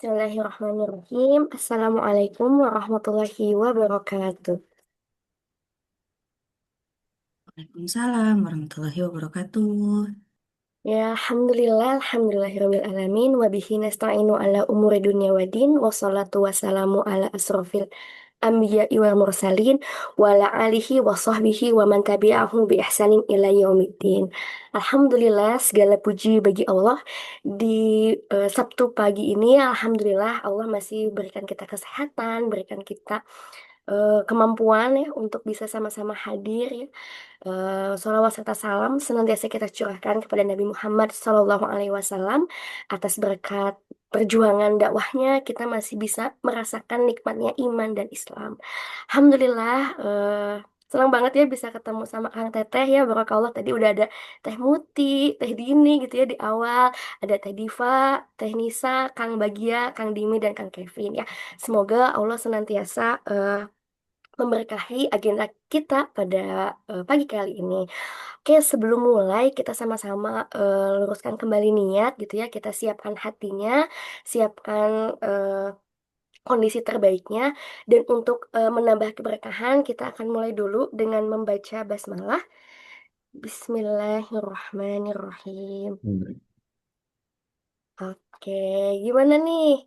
Bismillahirrahmanirrahim. Assalamualaikum warahmatullahi wabarakatuh. Waalaikumsalam warahmatullahi wabarakatuh. Ya, alhamdulillahirabbil alamin wa bihi nasta'inu ala umuri dunya waddin wassalatu wassalamu ala asrofil anbiya'i wal mursalin wa ala alihi wa sahbihi wa man tabi'ahum bi ihsanin ila yaumiddin. Alhamdulillah segala puji bagi Allah di Sabtu pagi ini alhamdulillah Allah masih berikan kita kesehatan, berikan kita kemampuan ya untuk bisa sama-sama hadir ya. Sholawat serta salam senantiasa kita curahkan kepada Nabi Muhammad SAW atas berkat perjuangan dakwahnya kita masih bisa merasakan nikmatnya iman dan Islam. Alhamdulillah, senang banget ya bisa ketemu sama Kang Teteh ya. Barakallah tadi udah ada Teh Muti, Teh Dini gitu ya di awal, ada Teh Diva, Teh Nisa, Kang Bagia, Kang Dimi dan Kang Kevin ya. Semoga Allah senantiasa memberkahi agenda kita pada pagi kali ini. Oke, sebelum mulai kita sama-sama luruskan kembali niat gitu ya. Kita siapkan hatinya, siapkan kondisi terbaiknya. Dan untuk menambah keberkahan, kita akan mulai dulu dengan membaca basmalah. Bismillahirrahmanirrahim. Hmm. Oke, gimana nih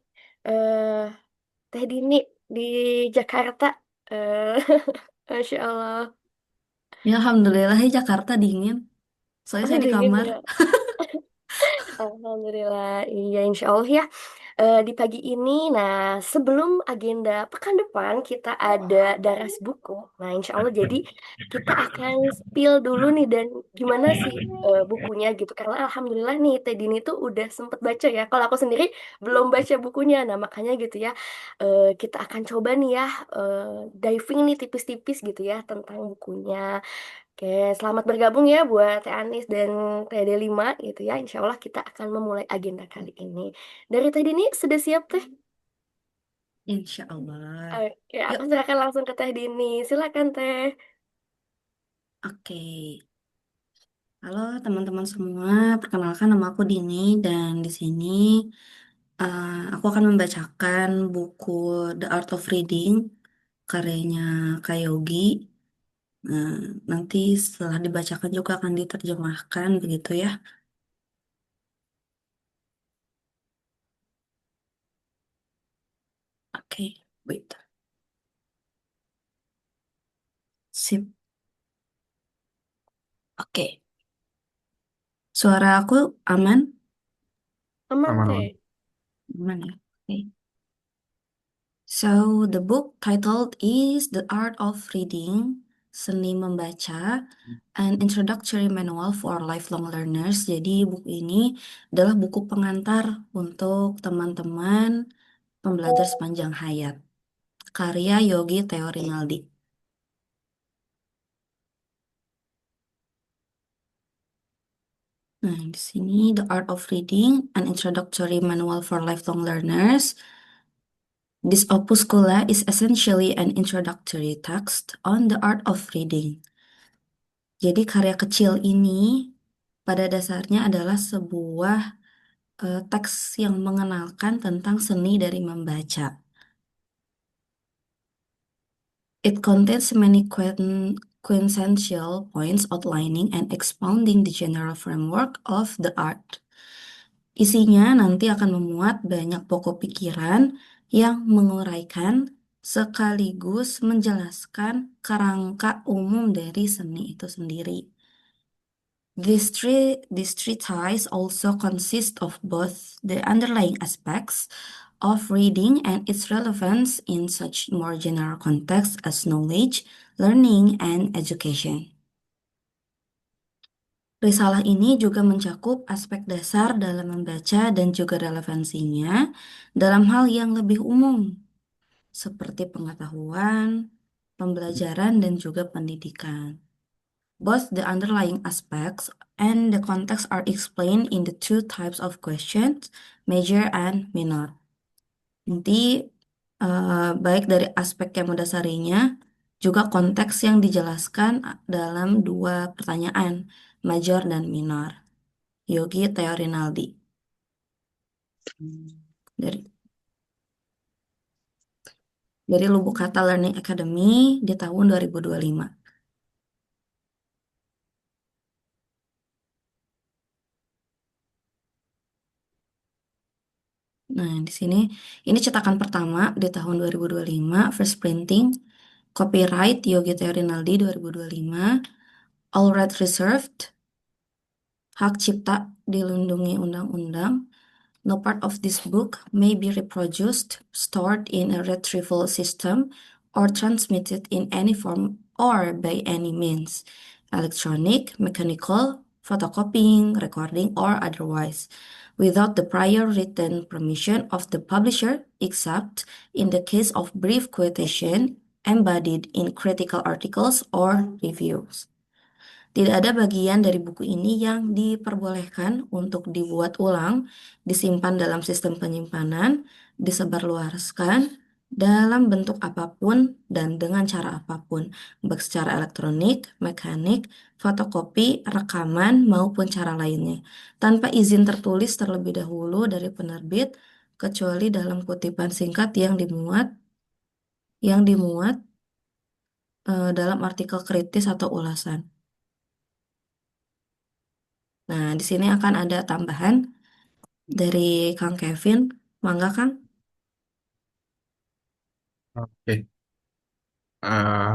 Teh Dini di Jakarta? Eh, Masya Allah. Ya, alhamdulillah ya Jakarta dingin. Soalnya Oh, saya di dingin kamar. ya. Alhamdulillah, iya insya Allah ya. Di pagi ini, nah sebelum agenda pekan depan kita ada daras buku. Nah insya Allah jadi kita akan spill dulu nih dan gimana sih bukunya gitu. Karena Alhamdulillah nih Teh Dini tuh udah sempet baca ya. Kalau aku sendiri belum baca bukunya, nah makanya gitu ya. Kita akan coba nih ya diving nih tipis-tipis gitu ya tentang bukunya. Oke, selamat bergabung ya buat Teh Anis dan Teh Delima gitu ya. Insya Allah kita akan memulai agenda kali ini. Dari Teh Dini sudah siap Teh? Insya Allah. Oke, aku Yuk, serahkan langsung ke Teh Dini. Silakan Teh. oke. Halo teman-teman semua, perkenalkan nama aku Dini dan di sini aku akan membacakan buku The Art of Reading karyanya Kak Yogi. Nah, nanti setelah dibacakan juga akan diterjemahkan begitu ya. Oke, wait. Sip. Oke. Suara aku aman? Aman Aman, aman. Teh. Aman ya. Oke. So, the book titled is The Art of Reading, Seni Membaca, an Introductory Manual for Lifelong Learners. Jadi, buku ini adalah buku pengantar untuk teman-teman pembelajar sepanjang hayat. Karya Yogi Theo Rinaldi. Nah, di sini The Art of Reading, an Introductory Manual for Lifelong Learners. This opuscula is essentially an introductory text on the art of reading. Jadi karya kecil ini pada dasarnya adalah sebuah teks yang mengenalkan tentang seni dari membaca. It contains many quintessential points outlining and expounding the general framework of the art. Isinya nanti akan memuat banyak pokok pikiran yang menguraikan sekaligus menjelaskan kerangka umum dari seni itu sendiri. These treatise also consist of both the underlying aspects of reading and its relevance in such more general contexts as knowledge, learning, and education. Risalah ini juga mencakup aspek dasar dalam membaca dan juga relevansinya dalam hal yang lebih umum, seperti pengetahuan, pembelajaran, dan juga pendidikan. Both the underlying aspects and the context are explained in the two types of questions, major and minor. Nanti baik dari aspek yang mendasarinya, juga konteks yang dijelaskan dalam dua pertanyaan, major dan minor. Yogi Theo Rinaldi. Dari. dari Lubuk Kata Learning Academy di tahun 2025. Nah, di sini ini cetakan pertama di tahun 2025, first printing, copyright Yogi Theo Rinaldi 2025, all rights reserved, hak cipta dilindungi undang-undang. No part of this book may be reproduced, stored in a retrieval system, or transmitted in any form or by any means, electronic, mechanical, photocopying, recording, or otherwise, without the prior written permission of the publisher, except in the case of brief quotation embodied in critical articles or reviews. Tidak ada bagian dari buku ini yang diperbolehkan untuk dibuat ulang, disimpan dalam sistem penyimpanan, disebarluaskan dalam bentuk apapun dan dengan cara apapun, baik secara elektronik, mekanik, fotokopi, rekaman, maupun cara lainnya, tanpa izin tertulis terlebih dahulu dari penerbit, kecuali dalam kutipan singkat yang dimuat dalam artikel kritis atau ulasan. Nah, di sini akan ada tambahan dari Kang Kevin. Mangga, Kang? Oke, eh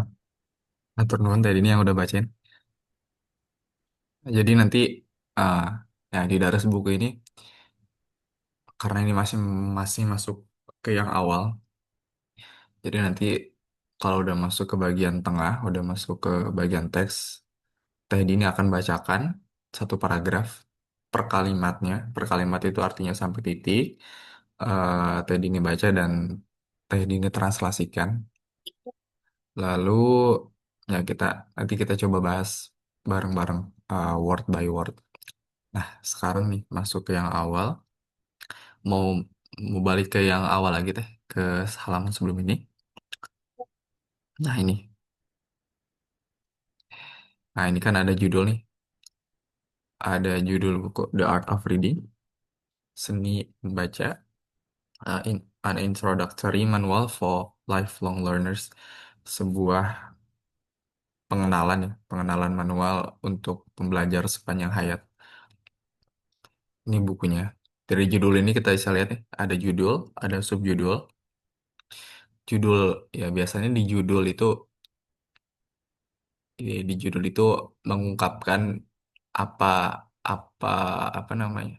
atur nuhun tadi ini yang udah bacain. Jadi nanti eh ya di daras buku ini karena ini masih masih masuk ke yang awal. Jadi nanti kalau udah masuk ke bagian tengah, udah masuk ke bagian teks, Teh Dini akan bacakan satu paragraf per kalimatnya. Per kalimat itu artinya sampai titik. Teh Dini baca dan Teh Dini translasikan. Lalu ya nanti kita coba bahas bareng-bareng word by word. Nah, sekarang nih masuk ke yang awal. Mau mau balik ke yang awal lagi teh ke halaman sebelum ini. Nah, ini. Nah, ini kan ada judul nih. Ada judul buku The Art of Reading, Seni Membaca, An Introductory Manual for Lifelong Learners. Sebuah pengenalan ya, pengenalan manual untuk pembelajar sepanjang hayat. Ini bukunya. Dari judul ini kita bisa lihat ya, ada judul, ada subjudul. Judul ya biasanya di judul itu mengungkapkan apa apa apa namanya?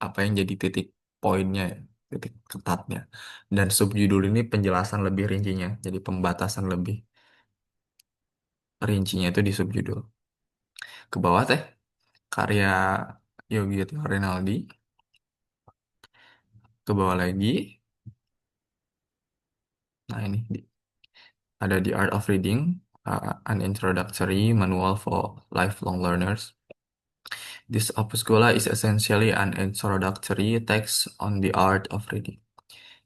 Apa yang jadi titik poinnya, ya, titik ketatnya. Dan subjudul ini penjelasan lebih rincinya, jadi pembatasan lebih rincinya itu di subjudul. Ke bawah teh karya Yogi Rinaldi, ke bawah lagi. Nah, ini ada The Art of Reading, an introductory manual for lifelong learners. This opuscula is essentially an introductory text on the art of reading.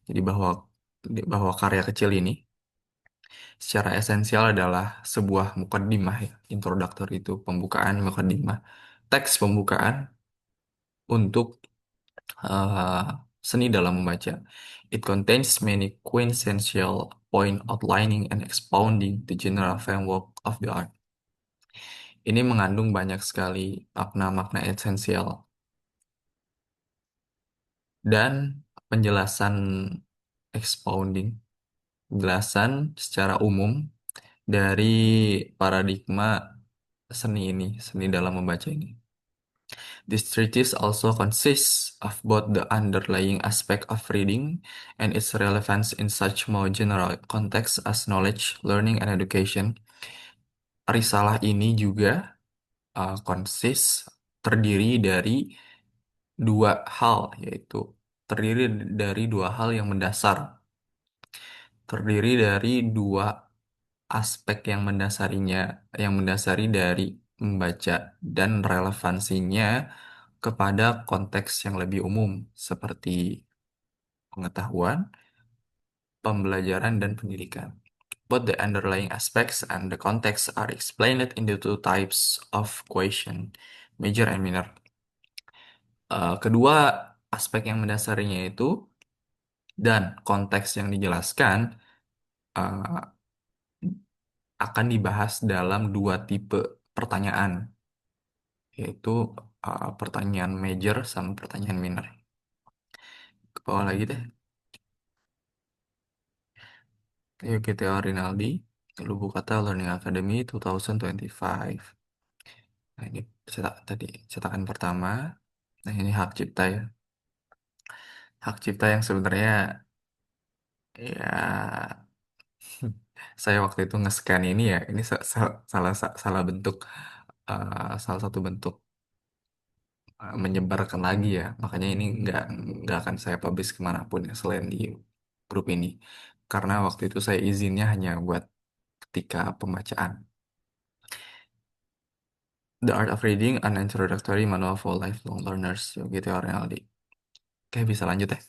Jadi bahwa karya kecil ini secara esensial adalah sebuah mukaddimah ya. Introductory itu pembukaan, mukaddimah. Teks pembukaan untuk uh, seni dalam membaca. It contains many quintessential point outlining and expounding the general framework of the art. Ini mengandung banyak sekali makna-makna esensial dan penjelasan expounding, penjelasan secara umum dari paradigma seni ini, seni dalam membaca ini. This treatise also consists of both the underlying aspect of reading and its relevance in such more general context as knowledge, learning, and education. Risalah ini juga terdiri dari dua hal, yaitu terdiri dari dua hal yang mendasar, terdiri dari dua aspek yang mendasarinya, yang mendasari dari membaca dan relevansinya kepada konteks yang lebih umum seperti pengetahuan, pembelajaran, dan pendidikan. Both the underlying aspects and the context are explained in the two types of question, major and minor. Kedua aspek yang mendasarinya itu dan konteks yang dijelaskan uh, akan dibahas dalam dua tipe pertanyaan, yaitu pertanyaan major sama pertanyaan minor. Ke bawah lagi deh. Yuk kita Rinaldi, Lubuk Kata Learning Academy 2025. Nah, ini cetakan pertama. Nah, ini hak cipta ya. Hak cipta yang sebenarnya ya saya waktu itu nge-scan ini ya, ini salah bentuk, salah satu bentuk menyebarkan lagi ya. Makanya ini nggak akan saya publish kemanapun ya selain di grup ini. Karena waktu itu saya izinnya hanya buat ketika pembacaan. The Art of Reading, an Introductory Manual for Lifelong Learners, gitu ya Rinaldi. Oke, bisa lanjut ya.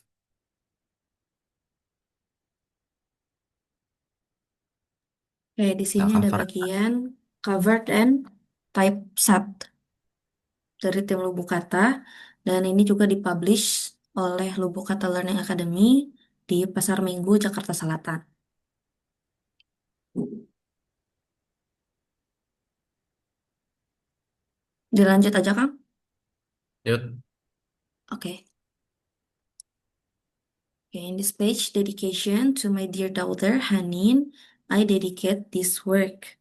Oke, di Nah, sini ada cover. bagian covered and typeset dari tim Lubuk Kata, dan ini juga dipublish oleh Lubuk Kata Learning Academy di Pasar Minggu, Jakarta Selatan. Dilanjut aja, Kang? Yuk. Oke. Okay, in this page, dedication to my dear daughter Hanin, I dedicate this work.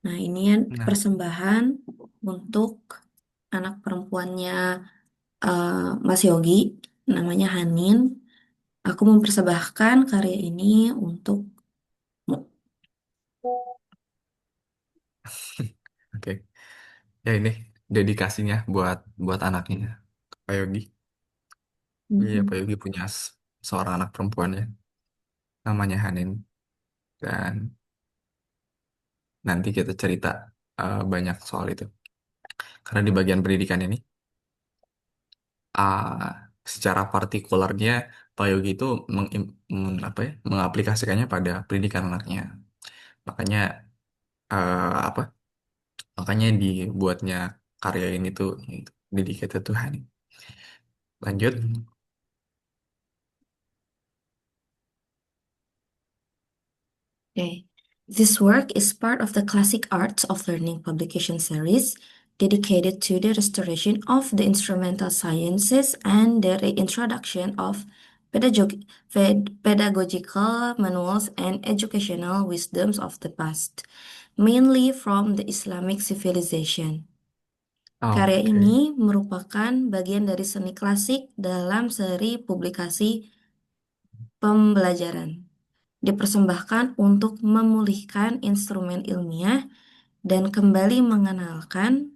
Nah, ini yang Nah, persembahan untuk anak perempuannya Mas Yogi, namanya Hanin. Aku mempersembahkan karya ini untuk oke. Ya ini dedikasinya buat buat anaknya, Pak Yogi. Iya, Pak Mhm. Yogi punya seorang anak perempuan ya, namanya Hanin. Dan nanti kita cerita banyak soal itu. Karena di bagian pendidikan ini, uh, secara partikularnya Pak Yogi itu apa ya, mengaplikasikannya pada pendidikan anaknya. Makanya apa? Makanya dibuatnya karya ini tuh yaitu dedicated to Hanin. Lanjut. Okay. This work is part of the Classic Arts of Learning publication series dedicated to the restoration of the instrumental sciences and the reintroduction of pedagogical manuals and educational wisdoms of the past, mainly from the Islamic civilization. Karya Oke. ini merupakan bagian dari seni klasik dalam seri publikasi pembelajaran dipersembahkan untuk memulihkan instrumen ilmiah dan kembali mengenalkan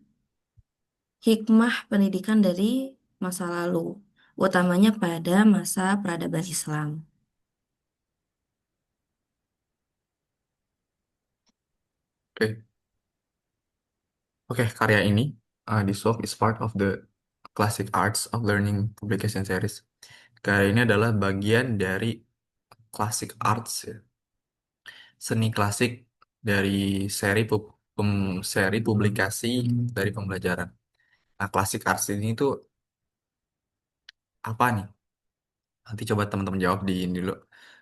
hikmah pendidikan dari masa lalu, utamanya pada masa peradaban Islam. Oke. Oke, karya ini, This Work is part of the Classic Arts of Learning Publication Series. Karya ini adalah bagian dari Classic Arts, ya. Seni klasik dari seri publikasi dari pembelajaran. Nah, Classic Arts ini tuh apa nih? Nanti coba teman-teman jawab ini dulu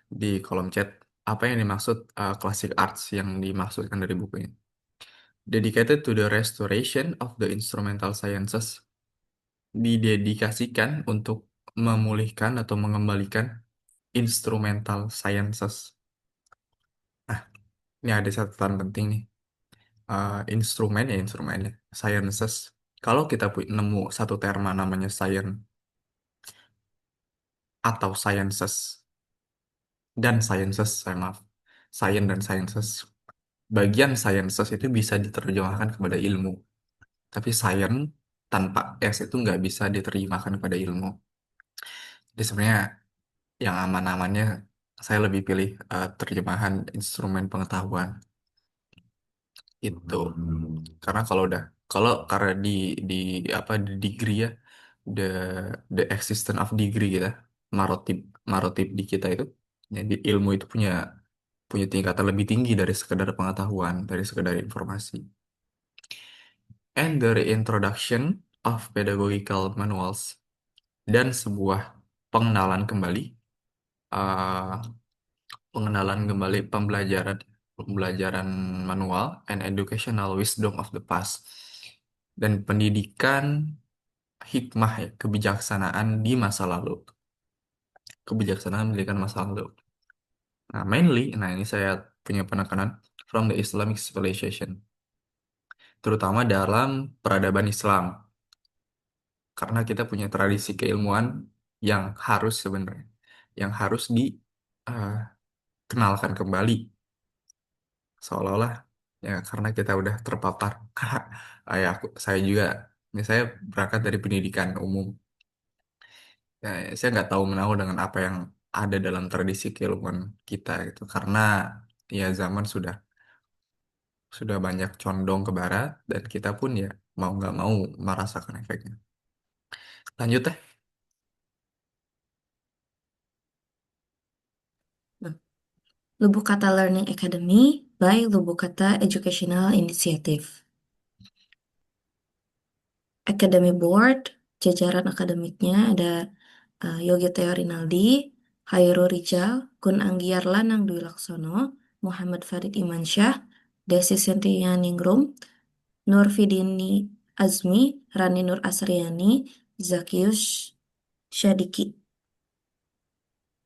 di kolom chat. Apa yang dimaksud Classic Arts yang dimaksudkan dari buku ini? Dedicated to the restoration of the instrumental sciences, didedikasikan untuk memulihkan atau mengembalikan instrumental sciences. Nah, ini ada catatan penting nih. Instrumen ya instrumen ya, sciences. Kalau kita nemu satu terma namanya science atau sciences dan sciences, saya maaf, science dan sciences. Bagian sciences itu bisa diterjemahkan kepada ilmu, tapi science tanpa S itu nggak bisa diterjemahkan kepada ilmu. Jadi sebenarnya yang aman-amannya saya lebih pilih terjemahan instrumen pengetahuan itu. Karena karena di apa di degree ya, the the existence of degree kita, marotip marotip di kita itu, jadi ilmu itu punya punya tingkatan lebih tinggi dari sekedar pengetahuan, dari sekedar informasi. And the reintroduction of pedagogical manuals, dan sebuah pengenalan kembali, pengenalan kembali pembelajaran pembelajaran manual and educational wisdom of the past dan pendidikan hikmah ya, kebijaksanaan di masa lalu. Kebijaksanaan pendidikan masa lalu. Nah, mainly, nah ini saya punya penekanan from the Islamic civilization, terutama dalam peradaban Islam, karena kita punya tradisi keilmuan yang harus sebenarnya, yang harus dikenalkan kembali, seolah-olah ya karena kita udah terpapar. Saya juga, ini saya berangkat dari pendidikan umum. Ya, saya nggak tahu menahu dengan apa yang ada dalam tradisi keilmuan kita gitu, karena ya zaman sudah banyak condong ke barat dan kita pun ya mau nggak mau merasakan efeknya. Lanjut teh. Nah, Lubuk Kata Learning Academy by Lubuk Kata Educational Initiative. Academy Board, jajaran akademiknya ada Yogi Teo Rinaldi, Hairul Rijal, Gun Anggiar Lanang Dwi Laksono, Muhammad Farid Imansyah, Desi Sentianingrum, Nur Fidini Azmi, Rani Nur Asriani, Zakius Syadiki.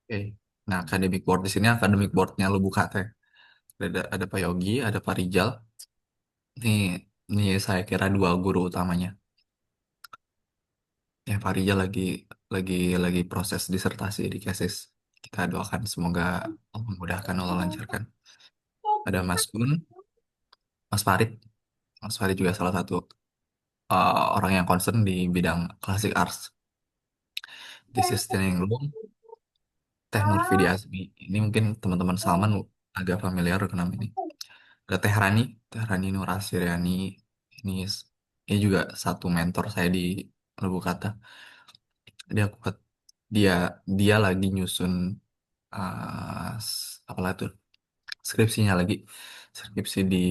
Oke. Nah, akademik board di sini akademik boardnya lu buka teh. Ada Pak Yogi, ada Pak Rijal. Ini saya kira dua guru utamanya. Ya, Pak Rijal lagi lagi proses disertasi di tesis. Kita doakan semoga Allah memudahkan, Allah lancarkan. Ada Mas Gun, Mas Farid. Mas Farid juga salah satu orang yang concern di bidang classic arts. This is Training Room, Teh Nurfidi Azmi. Ini mungkin teman-teman Salman agak familiar dengan nama ini. Ada Teh Rani Nur Asyriani. Ini, ini juga satu mentor saya di Lubuk Kata. Dia aku dia dia lagi nyusun apalah tuh skripsinya lagi, skripsi di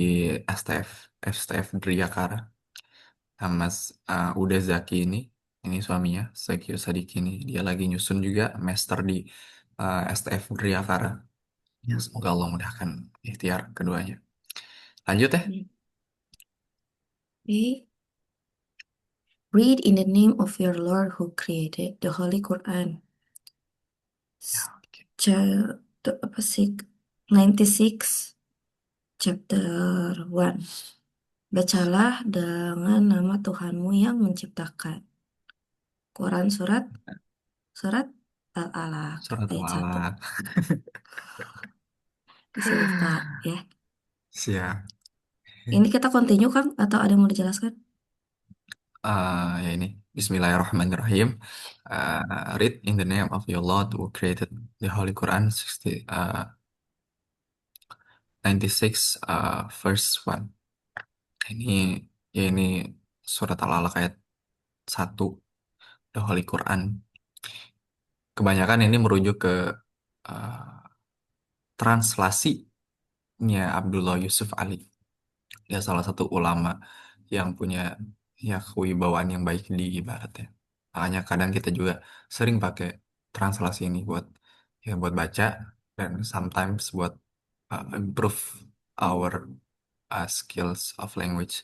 STF STF Driyakara. Nah, Mas Uda Zaki ini suaminya Zaki Sadiki ini dia lagi nyusun juga master di STF Driyakara. Ya, semoga Allah mudahkan ikhtiar keduanya. Lanjut ya. Oke. Read in the name of your Lord who created the Holy Quran. Ya, oke. Apa sih? 96 chapter 1. Bacalah dengan nama Tuhanmu yang menciptakan. Quran surat Al-Alaq Surat ayat 1. Al-Alaq. Isi lupa ya. Siap. Ini kita continue kan atau ada yang mau dijelaskan? Ya ini Bismillahirrahmanirrahim. Read in the name of your Lord who created the Holy Quran 96 verse 1. Ini ini surat Al-Alaq ayat 1, the Holy Quran. Kebanyakan ini merujuk ke uh, translasinya Abdullah Yusuf Ali. Dia salah satu ulama yang punya ya kewibawaan yang baik di Barat ya. Makanya kadang kita juga sering pakai translasi ini buat baca dan sometimes buat improve our skills of language.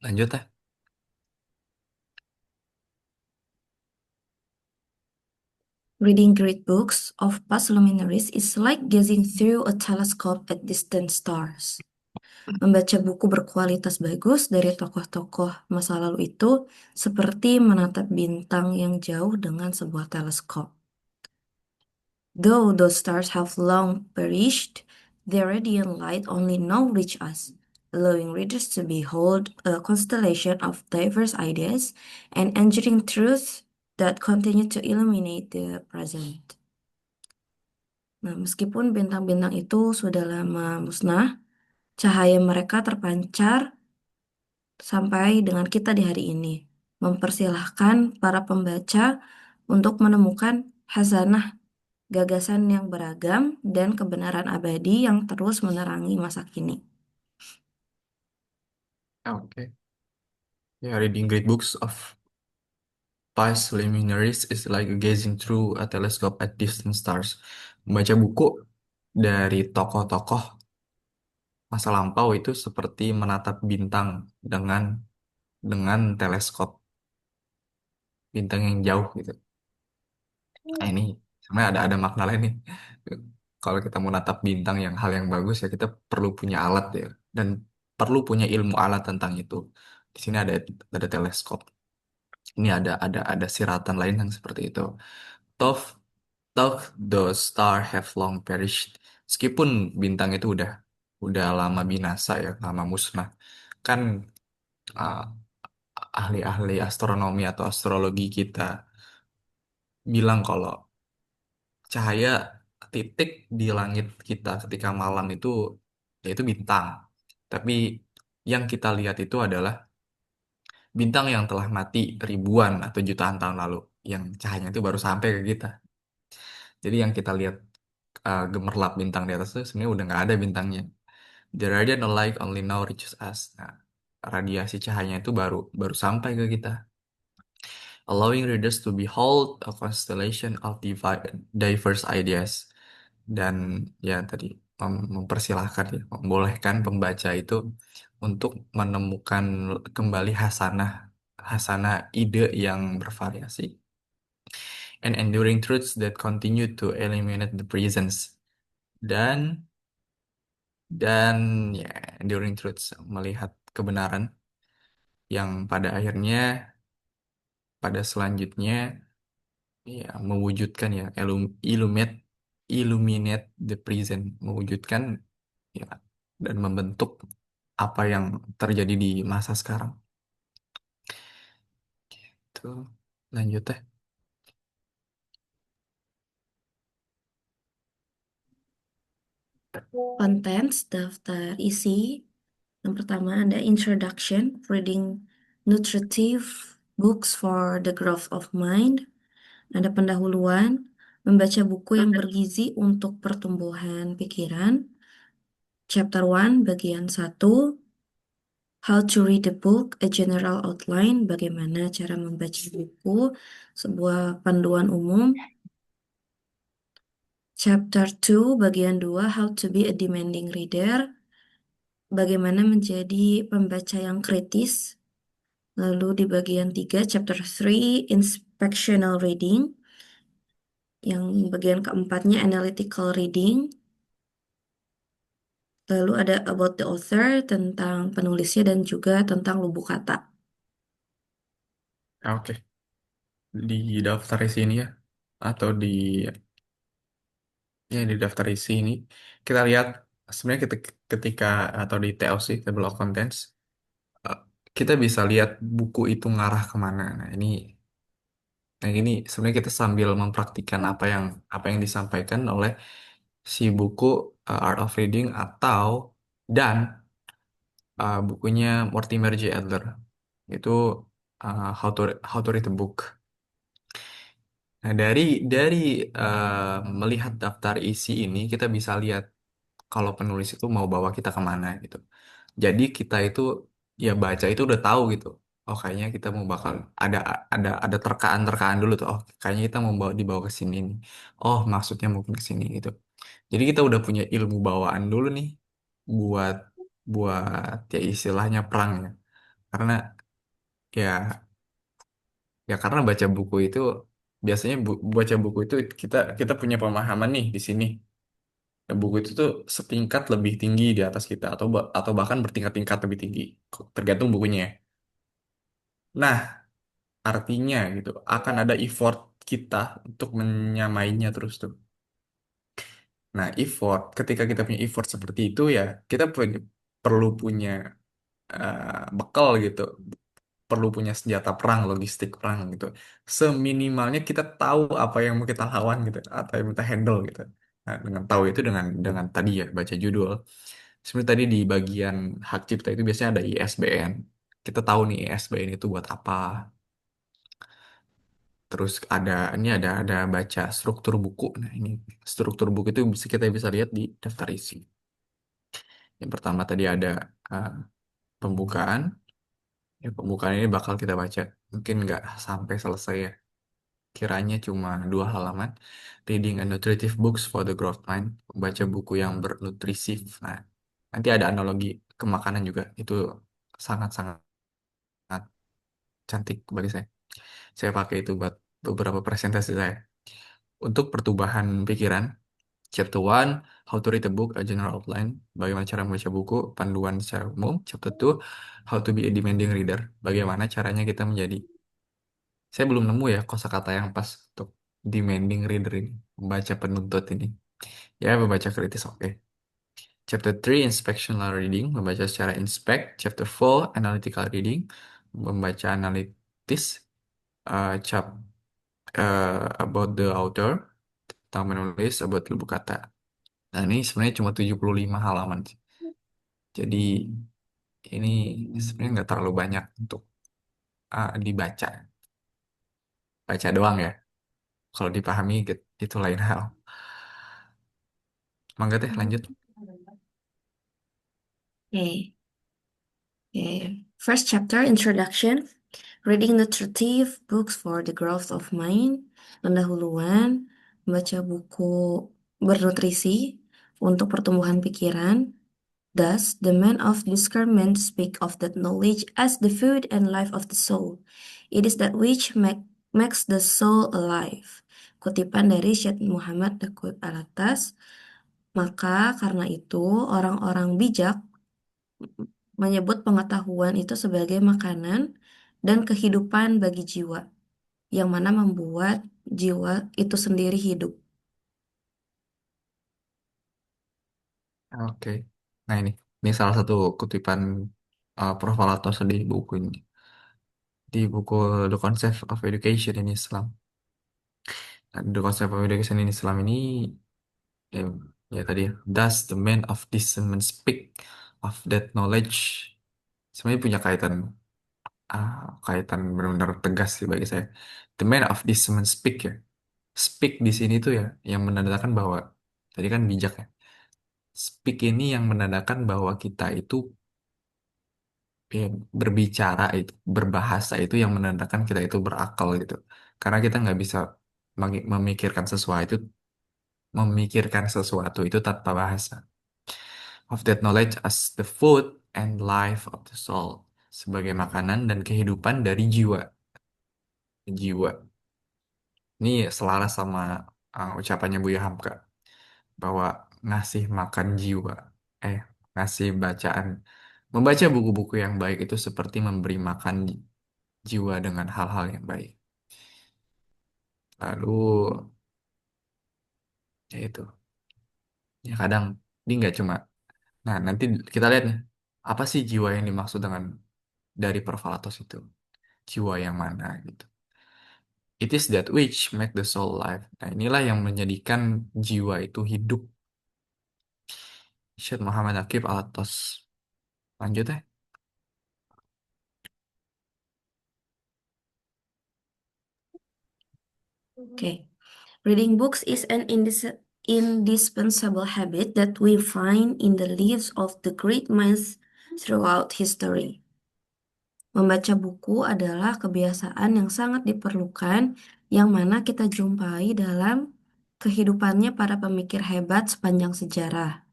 Lanjut ya. Reading great books of past luminaries is like gazing through a telescope at distant stars. Membaca buku berkualitas bagus dari tokoh-tokoh masa lalu itu seperti menatap bintang yang jauh dengan sebuah teleskop. Though those stars have long perished, their radiant light only now reach us, allowing readers to behold a constellation of diverse ideas and enduring truths that continue to illuminate the present. Nah, meskipun bintang-bintang itu sudah lama musnah, cahaya mereka terpancar sampai dengan kita di hari ini, mempersilahkan para pembaca untuk menemukan hazanah gagasan yang beragam dan kebenaran abadi yang terus menerangi masa kini. Oke. Yeah, reading great books of past luminaries is like gazing through a telescope at distant stars. Membaca buku dari tokoh-tokoh masa lampau itu seperti menatap bintang dengan teleskop bintang yang jauh gitu. Nah, ini sebenarnya ada makna lain nih. Kalau kita mau natap bintang yang hal yang bagus ya kita perlu punya alat ya dan perlu punya ilmu alat tentang itu. Di sini ada teleskop. Ini ada siratan lain yang seperti itu. Though though those star have long perished. Meskipun bintang itu udah lama binasa ya, lama musnah. Kan uh, ahli-ahli astronomi atau astrologi kita bilang kalau cahaya titik di langit kita ketika malam itu yaitu bintang. Tapi yang kita lihat itu adalah bintang yang telah mati ribuan atau jutaan tahun lalu, yang cahayanya itu baru sampai ke kita. Jadi yang kita lihat gemerlap bintang di atas itu sebenarnya udah nggak ada bintangnya. The radiant light only now reaches us. Nah, radiasi cahayanya itu baru baru sampai ke kita, allowing readers to behold a constellation of diverse ideas. Dan ya tadi mempersilahkan ya, membolehkan pembaca itu untuk menemukan kembali hasanah hasanah ide yang bervariasi and enduring truths that continue to eliminate the presence dan ya enduring truths melihat kebenaran yang pada akhirnya pada selanjutnya ya mewujudkan ya illuminate the present, mewujudkan ya dan membentuk apa yang terjadi di masa sekarang. Tuh, lanjut deh. Contents daftar isi. Yang pertama ada introduction, reading nutritive books for the growth of mind. Ada pendahuluan, membaca buku yang bergizi untuk pertumbuhan pikiran. Chapter 1, bagian 1, How to read a book, a general outline, bagaimana cara membaca buku, sebuah panduan umum. Chapter 2, bagian 2, How to be a demanding reader, bagaimana menjadi pembaca yang kritis. Lalu di bagian 3, chapter 3, inspectional reading. Yang bagian keempatnya, analytical reading. Lalu ada about the author, tentang penulisnya dan juga tentang lubuk kata. Oke, di daftar isi ini ya atau di daftar isi ini kita lihat sebenarnya ketika atau di TLC table of contents eh, kita bisa lihat buku itu ngarah kemana. Nah ini sebenarnya kita sambil mempraktikkan apa yang disampaikan oleh si buku Art of Reading dan bukunya Mortimer J. Adler itu How to Read a Book. Nah dari melihat daftar isi ini kita bisa lihat kalau penulis itu mau bawa kita kemana gitu. Jadi kita itu ya baca itu udah tahu gitu. Oh kayaknya kita mau bakal ada terkaan-terkaan dulu tuh. Oh kayaknya kita mau dibawa ke sini nih. Oh maksudnya mungkin ke sini gitu. Jadi kita udah punya ilmu bawaan dulu nih buat buat ya istilahnya perang ya. Karena ya karena baca buku itu biasanya baca buku itu kita kita punya pemahaman nih di sini. Dan buku itu tuh setingkat lebih tinggi di atas kita atau bahkan bertingkat-tingkat lebih tinggi, tergantung bukunya. Nah, artinya gitu akan ada effort kita untuk menyamainya terus tuh. Nah, ketika kita punya effort seperti itu ya kita perlu punya bekal gitu, perlu punya senjata perang, logistik perang gitu. Seminimalnya kita tahu apa yang mau kita lawan gitu, atau yang kita handle gitu. Nah, dengan tahu itu dengan tadi ya baca judul. Sebenarnya tadi di bagian hak cipta itu biasanya ada ISBN. Kita tahu nih ISBN itu buat apa. Terus ada baca struktur buku. Nah, ini struktur buku itu kita bisa lihat di daftar isi. Yang pertama tadi ada uh, pembukaan. Ya, pembukaan ini bakal kita baca mungkin nggak sampai selesai ya. kiranya cuma 2 halaman. Reading a nutritive books for the growth mind. Baca buku yang bernutrisif. Nah, nanti ada analogi ke makanan juga. Itu sangat-sangat cantik bagi saya. Saya pakai itu buat beberapa presentasi saya. Untuk pertumbuhan pikiran, Chapter 1, How to read a book, a general outline. Bagaimana cara membaca buku, panduan secara umum. Chapter 2, How to be a demanding reader. Bagaimana caranya kita menjadi. Saya belum nemu ya kosakata yang pas untuk demanding reader ini. Membaca penuntut ini. Ya, membaca kritis, oke. Chapter 3, Inspectional reading. Membaca secara inspect. Chapter 4, Analytical reading. Membaca analitis. Chap about the author. Tentang menulis, about buku kata. Nah, ini sebenarnya cuma 75 halaman sih. Jadi ini sebenarnya nggak terlalu banyak untuk dibaca. Baca doang ya. Kalau dipahami itu lain hal. Mangga teh lanjut. Okay. Okay. First chapter, introduction. Reading nutritive books for the growth of mind. Pendahuluan, membaca buku bernutrisi untuk pertumbuhan pikiran. Thus, the men of discernment speak of that knowledge as the food and life of the soul. It is that which makes the soul alive. Kutipan dari Syed Muhammad Daquud Alatas. Maka karena itu orang-orang bijak menyebut pengetahuan itu sebagai makanan dan kehidupan bagi jiwa, yang mana membuat jiwa itu sendiri hidup. Oke. Nah ini salah satu kutipan Prof. Alatos di buku ini. Di buku The Concept of Education in Islam. Nah, The Concept of Education in Islam ini ya, ya tadi ya. Thus the man of discernment speak of that knowledge. Sebenarnya punya ah, kaitan benar-benar tegas sih bagi saya. The man of discernment speak ya. Speak di sini tuh ya yang menandakan bahwa tadi kan bijak ya. Speak ini yang menandakan bahwa kita itu ya, berbicara itu, berbahasa itu yang menandakan kita itu berakal gitu. Karena kita nggak bisa memikirkan sesuatu itu tanpa bahasa. Of that knowledge as the food and life of the soul. Sebagai makanan dan kehidupan dari jiwa. Jiwa. Ini selaras sama ucapannya Buya Hamka. Bahwa ngasih makan jiwa. Eh, ngasih bacaan. Membaca buku-buku yang baik itu seperti memberi makan jiwa dengan hal-hal yang baik. Lalu, ya itu. Ya kadang, ini nggak cuma. Nah, nanti kita lihat nih. Apa sih jiwa yang dimaksud dengan dari Pervalatos itu? Jiwa yang mana gitu. It is that which make the soul live. Nah, inilah yang menjadikan jiwa itu hidup. Syed Muhammad Akib Alatos. Lanjut ya. Okay. Reading books is an indispensable habit that we find in the lives of the great minds throughout history. Membaca buku adalah kebiasaan yang sangat diperlukan, yang mana kita jumpai dalam kehidupannya para pemikir hebat sepanjang sejarah.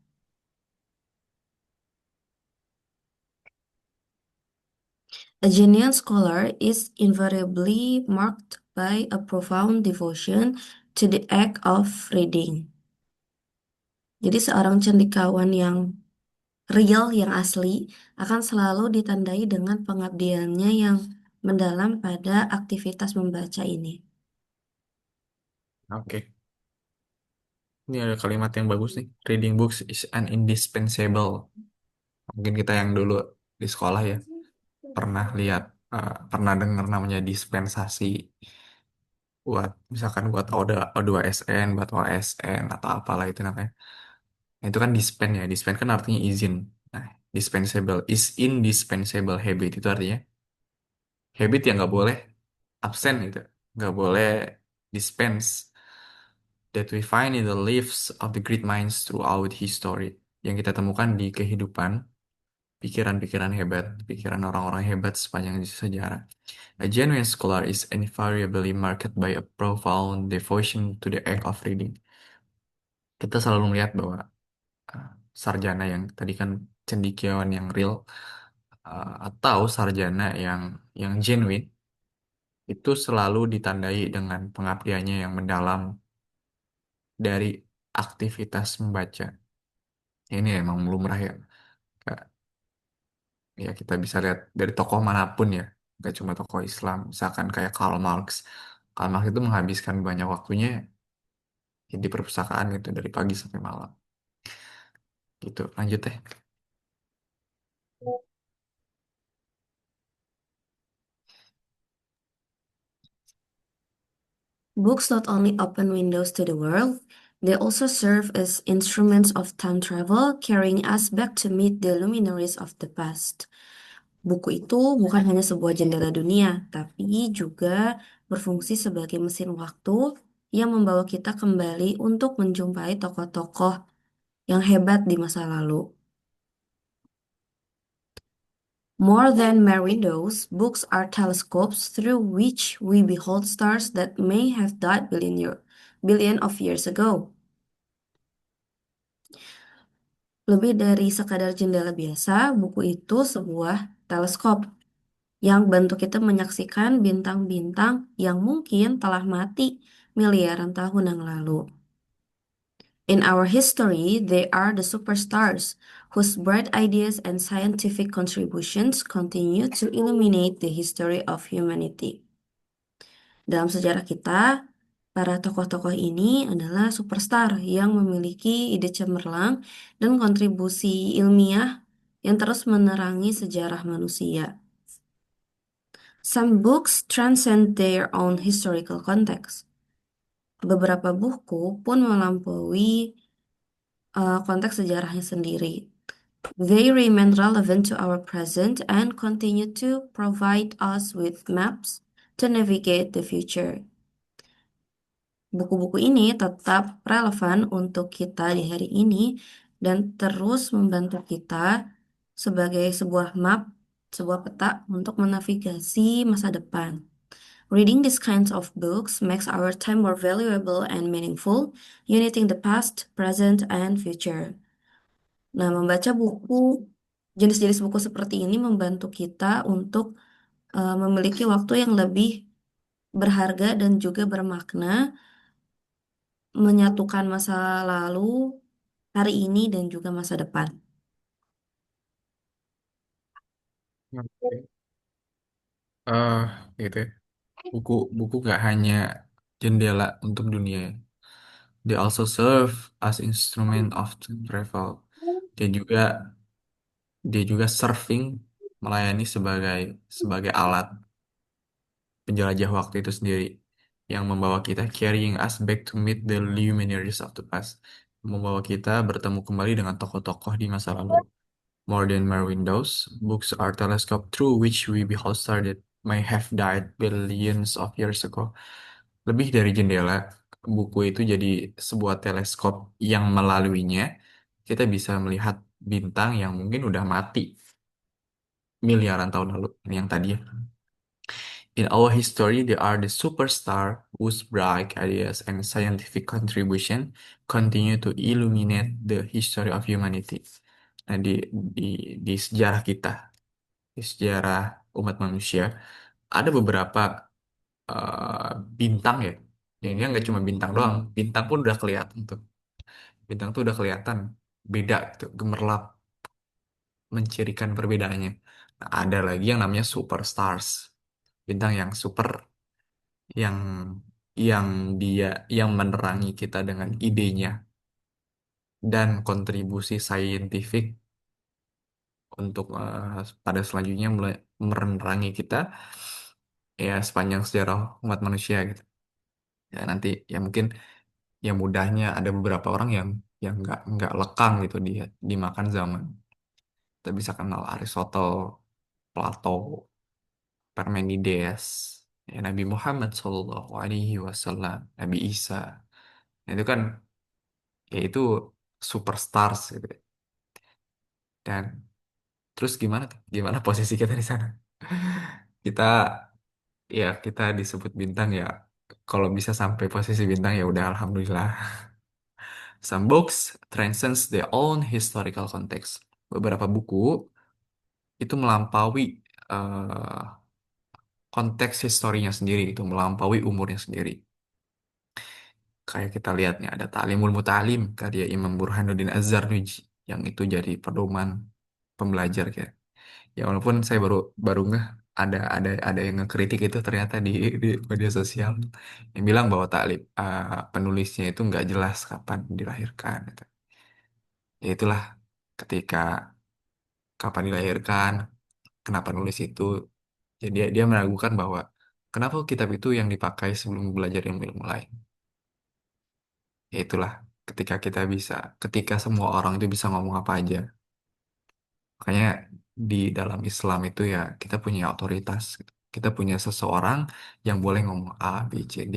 A genuine scholar is invariably marked by a profound devotion to the act of reading. Jadi seorang cendikawan yang real, yang asli, akan selalu ditandai dengan pengabdiannya yang mendalam pada aktivitas membaca ini. Oke. Ini ada kalimat yang bagus nih. Reading books is an indispensable. Mungkin kita yang dulu di sekolah ya pernah lihat, pernah dengar namanya dispensasi buat misalkan buat O2SN, buat OSN atau apalah itu namanya. Nah, itu kan dispen ya. Dispen kan artinya izin. Nah, dispensable is indispensable habit itu artinya habit yang nggak boleh absen gitu, nggak boleh dispense that we find in the lives of the great minds throughout history yang kita temukan di kehidupan pikiran-pikiran hebat, pikiran orang-orang hebat sepanjang sejarah. A genuine scholar is invariably marked by a profound devotion to the act of reading. Kita selalu melihat bahwa uh, sarjana yang tadi kan cendekiawan yang real, atau sarjana yang genuine itu selalu ditandai dengan pengabdiannya yang mendalam dari aktivitas membaca. Ini emang lumrah ya. Kayak- Ya kita bisa lihat dari tokoh manapun ya, gak cuma tokoh Islam. Misalkan kayak Karl Marx. Karl Marx itu menghabiskan banyak waktunya ya di perpustakaan gitu dari pagi sampai malam. Gitu. Lanjut deh. Books not only open windows to the world, they also serve as instruments of time travel, carrying us back to meet the luminaries of the past. Buku itu bukan hanya sebuah jendela dunia, tapi juga berfungsi sebagai mesin waktu yang membawa kita kembali untuk menjumpai tokoh-tokoh yang hebat di masa lalu. More than mere windows, books are telescopes through which we behold stars that may have died billion of years ago. Lebih dari sekadar jendela biasa, buku itu sebuah teleskop yang bantu kita menyaksikan bintang-bintang yang mungkin telah mati miliaran tahun yang lalu. In our history, they are the superstars whose bright ideas and scientific contributions continue to illuminate the history of humanity. Dalam sejarah kita, para tokoh-tokoh ini adalah superstar yang memiliki ide cemerlang dan kontribusi ilmiah yang terus menerangi sejarah manusia. Some books transcend their own historical context. Beberapa buku pun melampaui konteks sejarahnya sendiri. They remain relevant to our present and continue to provide us with maps to navigate the future. Buku-buku ini tetap relevan untuk kita di hari ini dan terus membantu kita sebagai sebuah map, sebuah peta untuk menavigasi masa depan. Reading these kinds of books makes our time more valuable and meaningful, uniting the past, present, and future. Nah, membaca buku, jenis-jenis buku seperti ini membantu kita untuk memiliki waktu yang lebih berharga dan juga bermakna, menyatukan masa lalu, hari ini, dan juga masa depan. Oke. Gitu ya. Buku gak hanya jendela untuk dunia. They also serve as instrument of travel. Dia juga dia juga surfing melayani sebagai alat penjelajah waktu itu sendiri yang membawa kita carrying us back to meet the luminaries of the past. Membawa kita bertemu kembali dengan tokoh-tokoh di masa lalu. More than mere windows, books are telescope through which we behold stars that may have died billions of years ago. Lebih dari jendela, buku itu jadi sebuah teleskop yang melaluinya kita bisa melihat bintang yang mungkin udah mati miliaran tahun lalu yang tadi ya. In our history, there are the superstar whose bright ideas and scientific contribution continue to illuminate the history of humanity. Nah, di sejarah kita, di sejarah umat manusia, ada beberapa bintang ya. Yang ini nggak cuma bintang doang, bintang pun udah kelihatan tuh. Bintang tuh udah kelihatan beda gitu, gemerlap, mencirikan perbedaannya. Nah, ada lagi yang namanya superstars, bintang yang super, yang yang dia yang menerangi kita dengan idenya dan kontribusi saintifik untuk pada selanjutnya mulai menerangi kita ya sepanjang sejarah umat manusia gitu. Ya nanti ya mungkin ya mudahnya ada beberapa orang yang nggak lekang gitu dimakan zaman. Kita bisa kenal Aristotle, Plato, Parmenides, ya, Nabi Muhammad SAW, Nabi Isa. Nah, itu kan yaitu superstars gitu. Dan Terus gimana tuh? Gimana posisi kita di sana? Kita ya kita disebut bintang ya. Kalau bisa sampai posisi bintang ya udah alhamdulillah. Some books transcends their own historical context. Beberapa buku itu melampaui eh, konteks historinya sendiri, itu melampaui umurnya sendiri. Kayak kita lihat nih ada Ta'limul Muta'alim karya Imam Burhanuddin Az-Zarnuji yang itu jadi pedoman pembelajar kayak. Ya walaupun saya baru baru nggak ada yang ngekritik itu ternyata di media sosial yang bilang bahwa penulisnya itu nggak jelas kapan dilahirkan gitu. Ya itulah ketika kapan dilahirkan, kenapa nulis itu. Jadi dia meragukan bahwa kenapa kitab itu yang dipakai sebelum belajar ilmu lain. Ya itulah ketika semua orang itu bisa ngomong apa aja. Makanya di dalam Islam itu ya kita punya otoritas, gitu. Kita punya seseorang yang boleh ngomong A, B, C, D.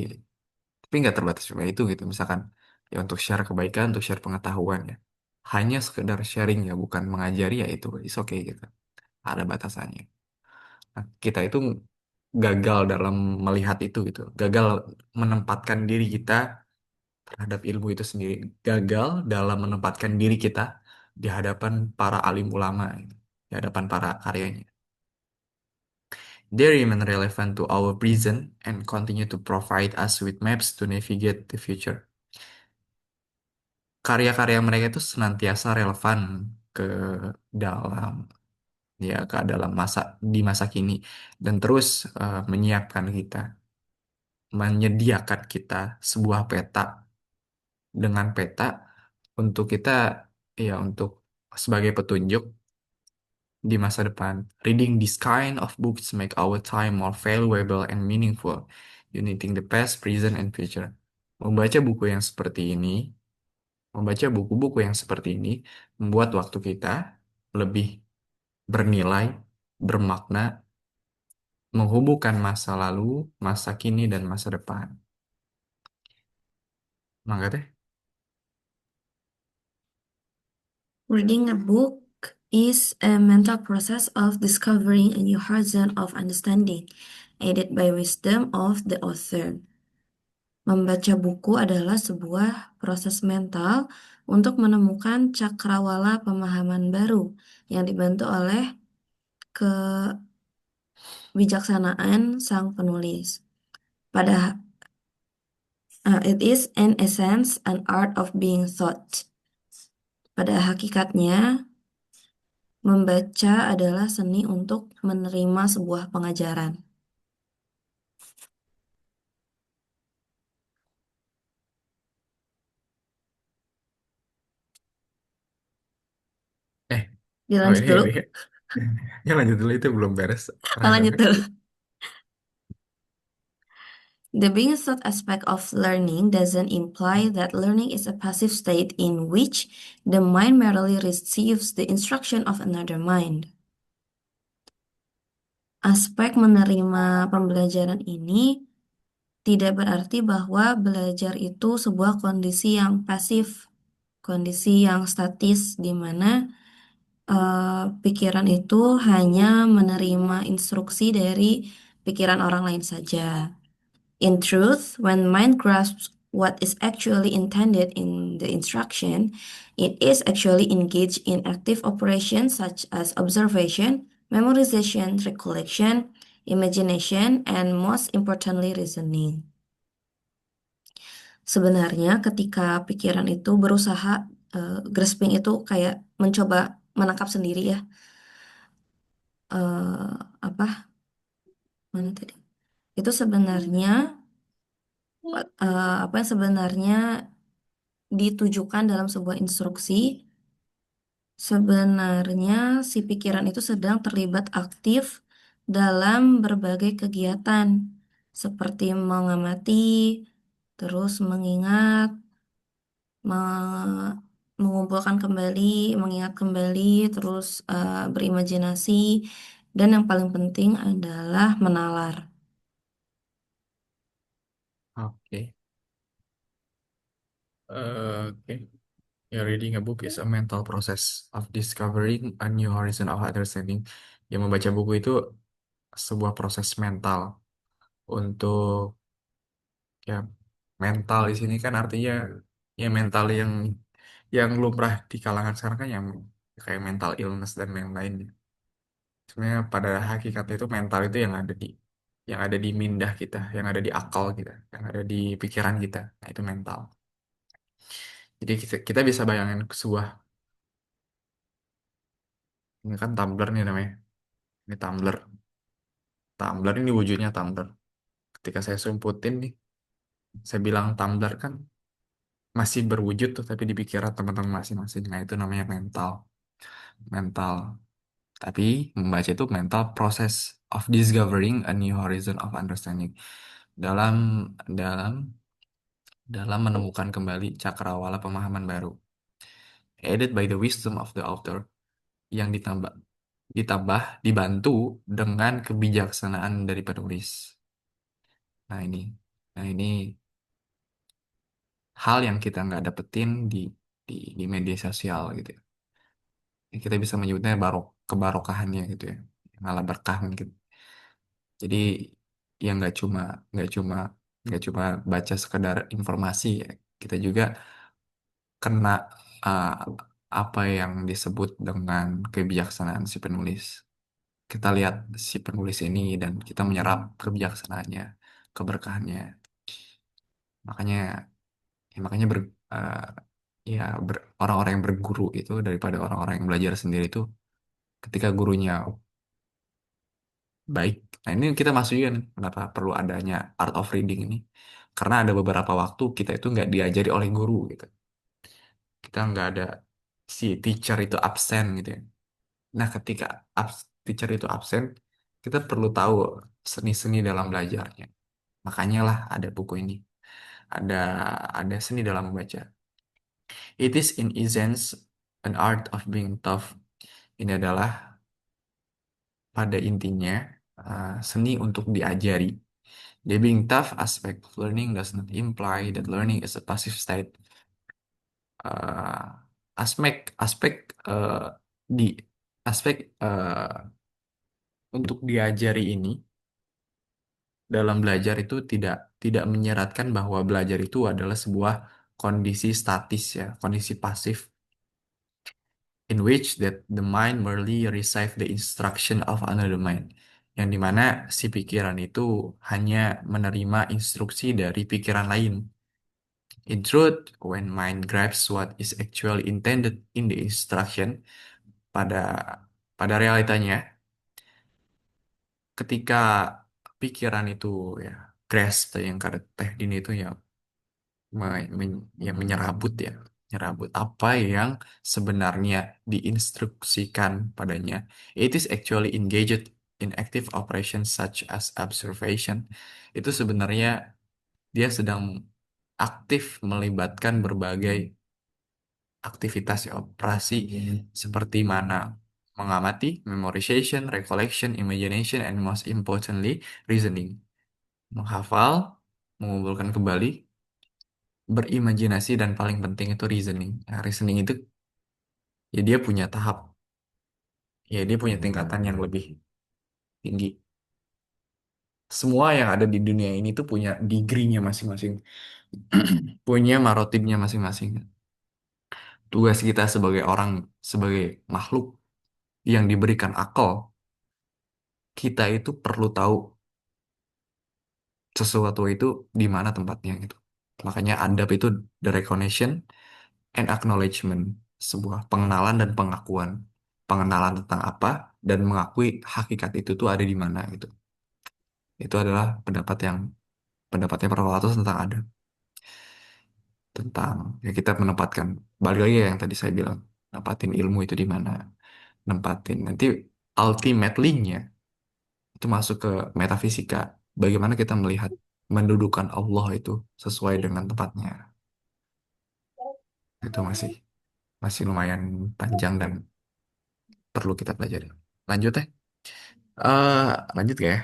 Tapi nggak terbatas cuma itu gitu. Misalkan ya untuk share kebaikan, untuk share pengetahuan ya. Hanya sekedar sharing ya, bukan mengajari ya itu is okay gitu. Ada batasannya. Nah, kita itu gagal dalam melihat itu gitu. Gagal menempatkan diri kita terhadap ilmu itu sendiri. Gagal dalam menempatkan diri kita di hadapan para alim ulama, gitu. Di hadapan para karyanya. They remain relevant to our present and continue to provide us with maps to navigate the future. Karya-karya mereka itu senantiasa relevan ke dalam ke dalam di masa kini dan terus menyiapkan kita, menyediakan kita sebuah peta dengan peta untuk kita untuk sebagai petunjuk di masa depan. Reading this kind of books make our time more valuable and meaningful, uniting the past, present, and future. Membaca buku yang seperti ini, membaca buku-buku yang seperti ini membuat waktu kita lebih bernilai, bermakna, menghubungkan masa lalu, masa kini, dan masa depan. Mangga teh? Reading a book is a mental process of discovering a new horizon of understanding, aided by wisdom of the author. Membaca buku adalah sebuah proses mental untuk menemukan cakrawala pemahaman baru yang dibantu oleh kebijaksanaan sang penulis. Pada it is in essence an art of being thought. Pada hakikatnya, membaca adalah seni untuk menerima sebuah pengajaran. Eh, oh Dilanjut ini, dulu. ini. Ya lanjut dulu itu belum beres Lanjut paragrafnya. dulu. The being thought aspect of learning doesn't imply that learning is a passive state in which the mind merely receives the instruction of another mind. Aspek menerima pembelajaran ini tidak berarti bahwa belajar itu sebuah kondisi yang pasif, kondisi yang statis, di mana pikiran itu hanya menerima instruksi dari pikiran orang lain saja. In truth, when mind grasps what is actually intended in the instruction, it is actually engaged in active operations such as observation, memorization, recollection, imagination, and most importantly, reasoning. Sebenarnya ketika pikiran itu berusaha, grasping itu kayak mencoba menangkap sendiri ya, apa, mana tadi? Itu sebenarnya apa yang sebenarnya ditujukan dalam sebuah instruksi, sebenarnya si pikiran itu sedang terlibat aktif dalam berbagai kegiatan, seperti mengamati, terus mengingat, mengumpulkan kembali, mengingat kembali, terus berimajinasi, dan yang paling penting adalah menalar. Oke. Oke. Yeah, reading a book is a mental process of discovering a new horizon of understanding. Yang membaca buku itu sebuah proses mental untuk, ya, mental di sini kan artinya ya mental yang lumrah di kalangan sekarang kan yang kayak mental illness dan yang lainnya. Sebenarnya pada hakikatnya itu mental itu yang ada di mindah kita, yang ada di akal kita, yang ada di pikiran kita. Nah, itu mental. Jadi kita bisa bayangin sebuah, ini kan tumbler nih namanya. Ini tumbler. Tumbler ini wujudnya tumbler. Ketika saya sumputin nih, saya bilang tumbler kan masih berwujud tuh tapi di pikiran teman-teman masing-masing. Nah, itu namanya mental. Mental. Tapi membaca itu mental process of discovering a new horizon of understanding. Dalam dalam dalam menemukan kembali cakrawala pemahaman baru. Aided by the wisdom of the author, yang ditambah dibantu dengan kebijaksanaan dari penulis. Nah, ini hal yang kita nggak dapetin di media sosial gitu ya. Kita bisa menyebutnya kebarokahannya gitu ya, malah berkah mungkin. Jadi ya nggak cuma nggak cuma baca sekedar informasi ya. Kita juga kena uh, apa yang disebut dengan kebijaksanaan si penulis. Kita lihat si penulis ini dan kita menyerap kebijaksanaannya, keberkahannya. Makanya makanya uh, orang-orang yang berguru itu daripada orang-orang yang belajar sendiri itu, ketika gurunya baik. Nah, ini kita masuk juga nih, kenapa perlu adanya art of reading ini. Karena ada beberapa waktu kita itu nggak diajari oleh guru gitu. Kita nggak ada, si teacher itu absen gitu ya. Nah, ketika teacher itu absen, kita perlu tahu seni-seni dalam belajarnya. Makanya lah ada buku ini. Ada ada seni dalam membaca. It is in essence an art of being tough. Ini adalah pada intinya seni untuk diajari. The being tough aspect of learning does not imply that learning is a passive state. Uh, aspek aspek di aspek untuk diajari ini dalam belajar itu tidak tidak menyeratkan bahwa belajar itu adalah sebuah kondisi statis ya, kondisi pasif in which that the mind merely receive the instruction of another mind. Yang dimana si pikiran itu hanya menerima instruksi dari pikiran lain. In truth, when mind grabs what is actually intended in the instruction, pada pada realitanya, ketika pikiran itu ya grasp yang kata Teh Dini itu ya, ya menyerabut ya, menyerabut apa yang sebenarnya diinstruksikan padanya. It is actually engaged in active operations such as observation. Itu sebenarnya dia sedang aktif melibatkan berbagai aktivitas ya, operasi seperti mana mengamati, memorization, recollection, imagination, and most importantly, reasoning. Menghafal, mengumpulkan kembali, berimajinasi, dan paling penting itu reasoning. Nah, reasoning itu ya dia punya tingkatan yang lebih tinggi. Semua yang ada di dunia ini tuh punya degree-nya masing-masing, punya marotibnya masing-masing. Tugas kita sebagai orang, sebagai makhluk yang diberikan akal, kita itu perlu tahu sesuatu itu di mana tempatnya gitu. Makanya adab itu the recognition and acknowledgement, sebuah pengenalan dan pengakuan. Pengenalan tentang apa dan mengakui hakikat itu tuh ada di mana gitu. Itu adalah pendapatnya para ulama tentang adab, tentang ya kita menempatkan, balik lagi ya yang tadi saya bilang, nempatin ilmu itu di mana, nempatin nanti ultimate-nya itu masuk ke metafisika. Bagaimana kita melihat mendudukan Allah itu sesuai dengan tempatnya. Itu masih masih lumayan panjang dan perlu kita pelajari. Lanjut ya. eh Lanjut gak ya?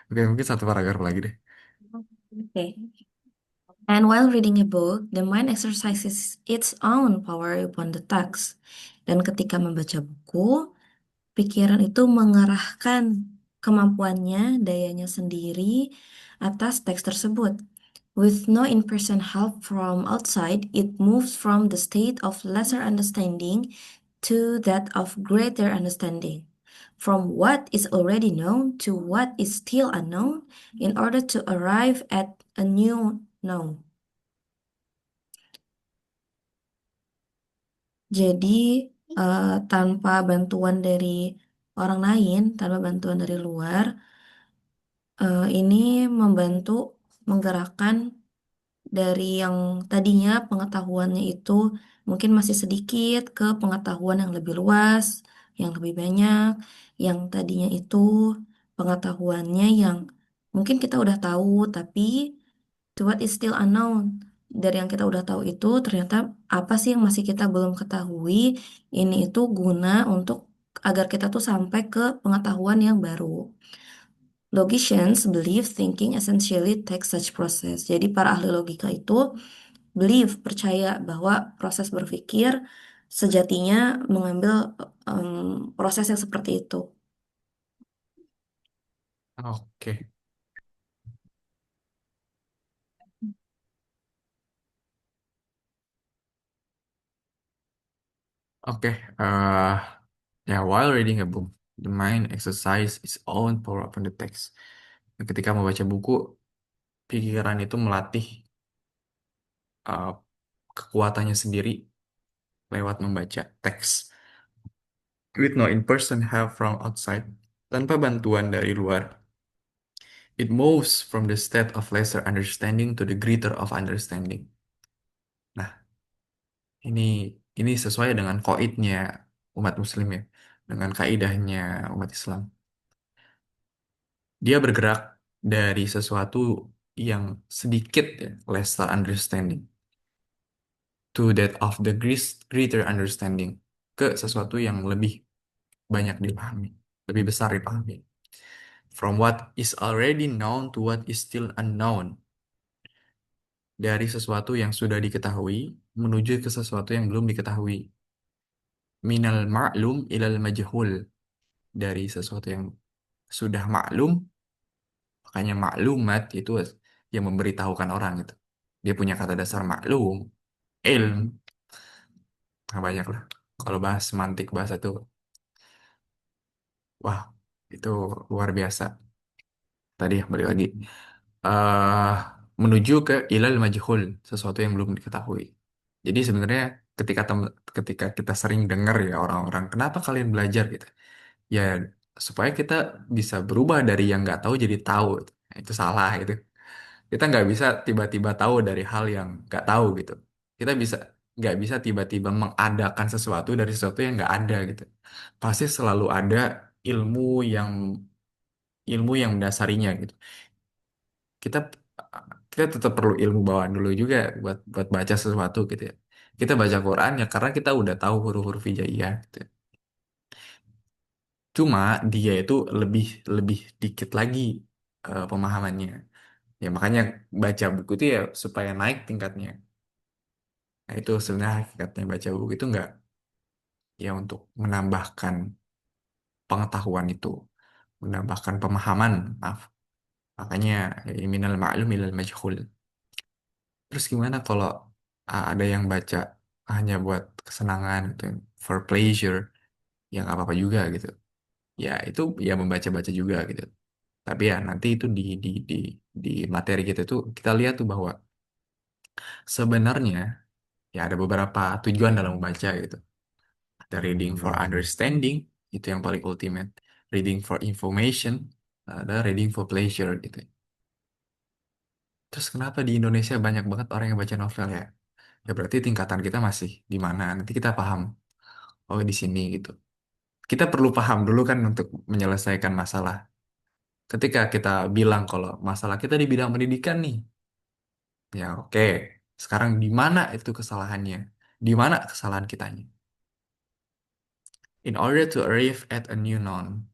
Oke, mungkin satu paragraf lagi deh. Oke. And while reading a book, the mind exercises its own power upon the text. Dan ketika membaca buku, pikiran itu mengerahkan kemampuannya, dayanya sendiri atas teks tersebut. With no in-person help from outside, it moves from the state of lesser understanding to that of greater understanding. From what is already known to what is still unknown, in order to arrive at a new known. Jadi, tanpa bantuan dari orang lain, tanpa bantuan dari luar, ini membantu menggerakkan dari yang tadinya pengetahuannya itu mungkin masih sedikit ke pengetahuan yang lebih luas, yang lebih banyak, yang tadinya itu pengetahuannya yang mungkin kita udah tahu, tapi to what is still unknown. Dari yang kita udah tahu itu ternyata apa sih yang masih kita belum ketahui, ini itu guna untuk agar kita tuh sampai ke pengetahuan yang baru. Logicians believe thinking essentially takes such process. Jadi para ahli logika itu percaya bahwa proses berpikir sejatinya mengambil proses yang seperti itu. Oke, oke. eh ya, while reading a book, the mind exercise its own power upon the text. Ketika membaca buku, pikiran itu melatih eh, kekuatannya sendiri lewat membaca teks. With no in-person help from outside, tanpa bantuan dari luar, it moves from the state of lesser understanding to the greater of understanding. Nah, ini ini sesuai dengan qaidnya umat Muslim ya, dengan kaidahnya umat Islam. Dia bergerak dari sesuatu yang sedikit ya, lesser understanding, to that of the greater understanding, ke sesuatu yang lebih banyak dipahami, lebih besar dipahami. From what is already known to what is still unknown. Dari sesuatu yang sudah diketahui menuju ke sesuatu yang belum diketahui. Minal ma'lum ilal majhul. Dari sesuatu yang sudah maklum, makanya maklumat itu yang memberitahukan orang gitu. Dia punya kata dasar maklum, ilm, nah, banyak lah. Kalau bahas semantik bahasa itu, wah, itu luar biasa. Tadi balik lagi. eh Menuju ke ilal majhul, sesuatu yang belum diketahui. Jadi sebenarnya ketika kita sering dengar ya orang-orang, kenapa kalian belajar gitu? Ya supaya kita bisa berubah dari yang nggak tahu jadi tahu. Nah, itu salah gitu. Kita nggak bisa tiba-tiba tahu dari hal yang nggak tahu gitu. Kita nggak bisa tiba-tiba mengadakan sesuatu dari sesuatu yang nggak ada gitu. Pasti selalu ada ilmu yang ilmu yang mendasarinya gitu. Kita kita tetap perlu ilmu bawaan dulu juga buat buat baca sesuatu gitu ya. Kita baca Quran ya karena kita udah tahu huruf-huruf hijaiyah gitu. Cuma dia itu lebih lebih dikit lagi pemahamannya. Ya makanya baca buku itu ya supaya naik tingkatnya. Nah, itu sebenarnya hakikatnya baca buku itu enggak ya untuk menambahkan pengetahuan itu, menambahkan pemahaman, maaf. Makanya ya, minal ma'lum ilal majhul. Terus gimana kalau ada yang baca hanya buat kesenangan gitu, for pleasure, yang apa-apa juga gitu. Ya itu ya membaca-baca juga gitu. Tapi ya nanti itu di materi kita tuh kita lihat tuh bahwa sebenarnya ya ada beberapa tujuan dalam membaca gitu. Ada reading for understanding, itu yang paling ultimate. Reading for information, ada reading for pleasure gitu. Terus kenapa di Indonesia banyak banget orang yang baca novel ya? Ya berarti tingkatan kita masih di mana? Nanti kita paham. Oh di sini gitu. Kita perlu paham dulu kan untuk menyelesaikan masalah. Ketika kita bilang kalau masalah kita di bidang pendidikan nih, ya oke. Sekarang di mana itu kesalahannya? Di mana kesalahan kitanya? In order to arrive at a new known,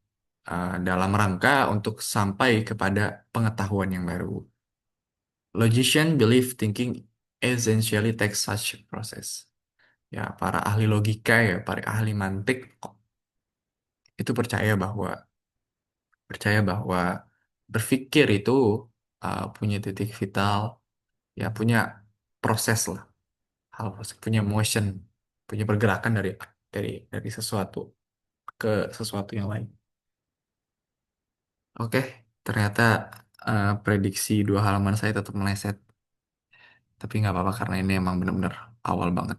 dalam rangka untuk sampai kepada pengetahuan yang baru. Logician believe thinking essentially takes such a process. Ya, para ahli logika ya, para ahli mantik itu percaya bahwa berpikir itu punya titik vital, ya punya proses lah, punya motion, punya pergerakan dari sesuatu ke sesuatu yang lain. Oke, ternyata prediksi 2 halaman saya tetap meleset, tapi nggak apa-apa karena ini emang benar-benar awal banget.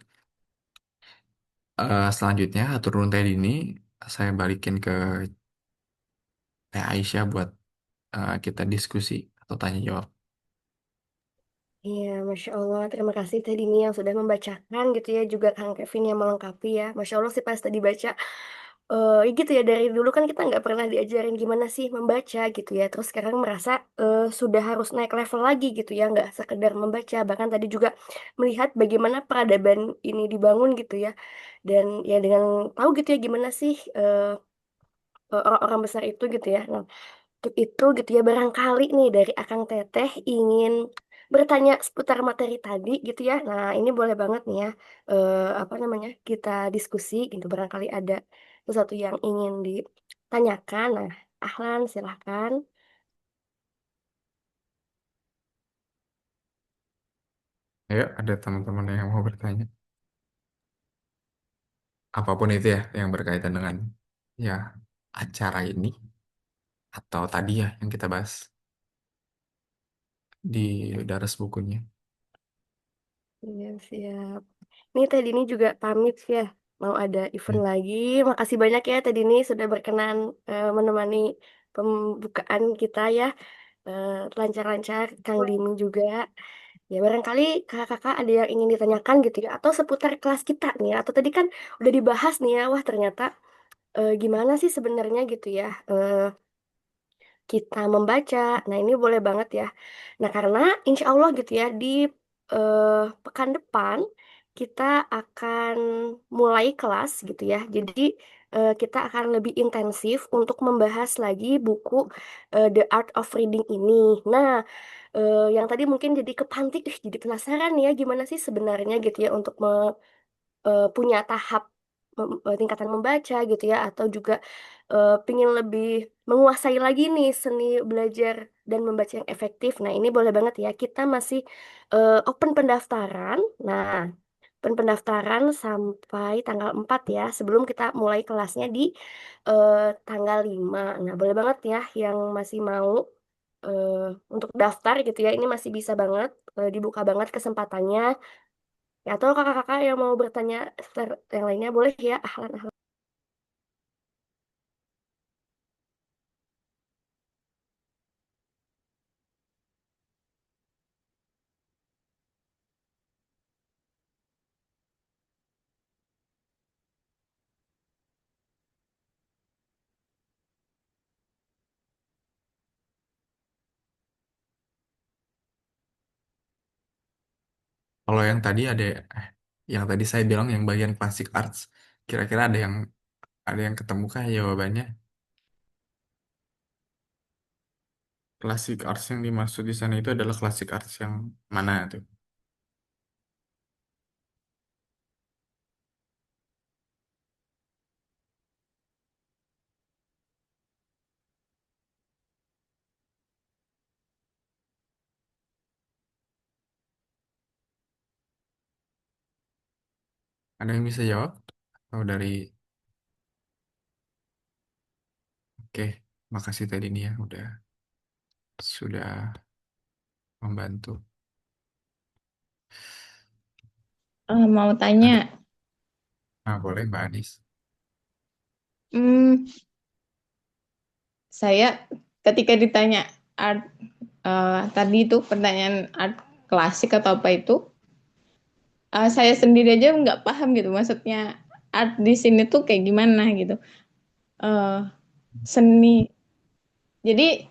Selanjutnya, atur turun tadi ini saya balikin ke Teh Aisyah buat kita diskusi atau tanya jawab. Iya, Masya Allah. Terima kasih tadi nih yang sudah membacakan gitu ya. Juga Kang Kevin yang melengkapi ya. Masya Allah sih pas tadi baca. Ya gitu ya, dari dulu kan kita nggak pernah diajarin gimana sih membaca gitu ya. Terus sekarang merasa sudah harus naik level lagi gitu ya. Nggak sekedar membaca. Bahkan tadi juga melihat bagaimana peradaban ini dibangun gitu ya. Dan ya dengan tahu gitu ya gimana sih orang-orang besar itu gitu ya. Nah, untuk itu gitu ya barangkali nih dari Akang Teteh ingin bertanya seputar materi tadi gitu ya. Nah ini boleh banget nih ya apa namanya kita diskusi gitu barangkali ada sesuatu yang ingin ditanyakan. Nah Ahlan silahkan. Ayo, ada teman-teman yang mau bertanya. Apapun itu ya yang berkaitan dengan ya acara ini atau tadi ya yang kita bahas di daras bukunya. Iya siap. Nih tadi ini juga pamit ya. Mau ada event Hmm. lagi. Makasih banyak ya tadi ini sudah berkenan menemani pembukaan kita ya. Lancar-lancar Kang Dini juga. Ya barangkali kakak-kakak ada yang ingin ditanyakan gitu ya. Atau seputar kelas kita nih ya. Atau tadi kan udah dibahas nih ya. Wah ternyata gimana sih sebenarnya gitu ya. Kita membaca. Nah ini boleh banget ya. Nah karena insya Allah gitu ya. Di pekan depan kita akan mulai kelas gitu ya. Jadi kita akan lebih intensif untuk membahas lagi buku The Art of Reading ini. Nah, yang tadi mungkin jadi kepantik, jadi penasaran ya gimana sih sebenarnya gitu ya untuk punya tahap tingkatan membaca gitu ya atau juga pingin lebih menguasai lagi nih seni belajar dan membaca yang efektif. Nah, ini boleh banget ya. Kita masih open pendaftaran. Nah, open pendaftaran sampai tanggal 4 ya sebelum kita mulai kelasnya di eh, tanggal 5. Nah, boleh banget ya yang masih mau eh, untuk daftar gitu ya. Ini masih bisa banget dibuka banget kesempatannya. Ya, atau kakak-kakak yang mau bertanya seputar yang lainnya boleh ya, Ahlan. Ahlan. Kalau yang tadi saya bilang yang bagian classic arts, kira-kira ada yang ketemu kah jawabannya? Classic arts yang dimaksud di sana itu adalah classic arts yang mana tuh? Ada yang bisa jawab? Oh dari, oke, makasih tadi nih ya sudah membantu. Mau tanya, Ada, nah boleh Mbak Anis. hmm, saya ketika ditanya art tadi itu pertanyaan art klasik atau apa itu, saya sendiri aja nggak paham gitu maksudnya art di sini tuh kayak gimana gitu. Eh, Seni. Jadi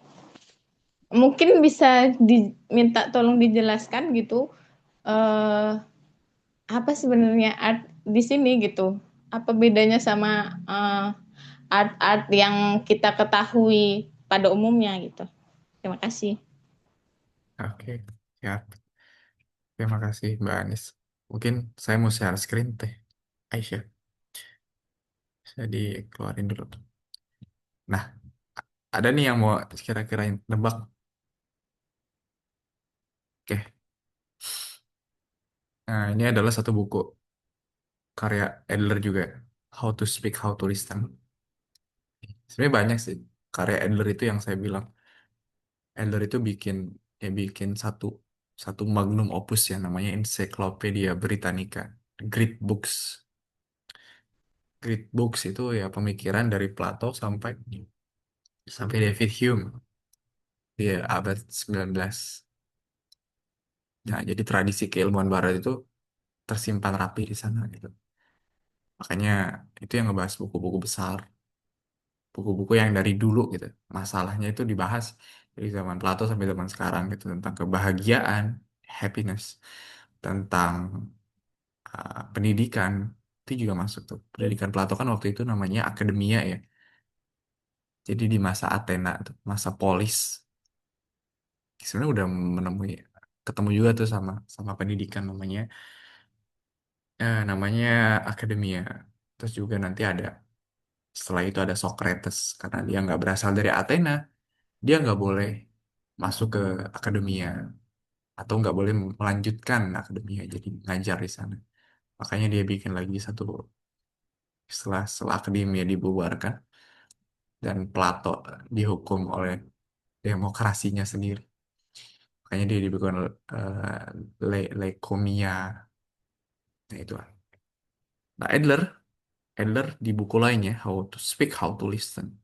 mungkin bisa diminta tolong dijelaskan gitu. eh Apa sebenarnya art di sini gitu? Apa bedanya sama art-art yang kita ketahui pada umumnya gitu? Terima kasih. Oke. Ya, terima kasih Mbak Anis. Mungkin saya mau share screen teh. Aisyah, saya dikeluarin dulu. Nah, ada nih yang mau kira-kira nebak. Oke, nah ini adalah satu buku karya Adler juga. How to Speak, How to Listen. Sebenarnya banyak sih karya Adler itu yang saya bilang. Adler itu bikin satu satu magnum opus ya namanya Encyclopedia Britannica. Great Books. Great Books itu ya pemikiran dari Plato sampai sampai David Hume di abad 19. Nah, jadi tradisi keilmuan barat itu tersimpan rapi di sana gitu. Makanya itu yang ngebahas buku-buku besar, buku-buku yang dari dulu gitu. Masalahnya itu dibahas dari zaman Plato sampai zaman sekarang gitu tentang kebahagiaan, happiness, tentang pendidikan itu juga masuk tuh. Pendidikan Plato kan waktu itu namanya akademia ya. Jadi di masa Athena tuh, masa polis, sebenarnya udah menemui ketemu juga tuh sama sama pendidikan namanya akademia. Terus juga nanti ada setelah itu ada Socrates karena dia nggak berasal dari Athena, dia nggak boleh masuk ke akademia atau nggak boleh melanjutkan akademia jadi ngajar di sana. Makanya dia bikin lagi satu setelah akademia dibubarkan dan Plato dihukum oleh demokrasinya sendiri. Makanya dia dibikin Lekomia. Nah itu. Nah Adler di buku lainnya How to Speak, How to Listen.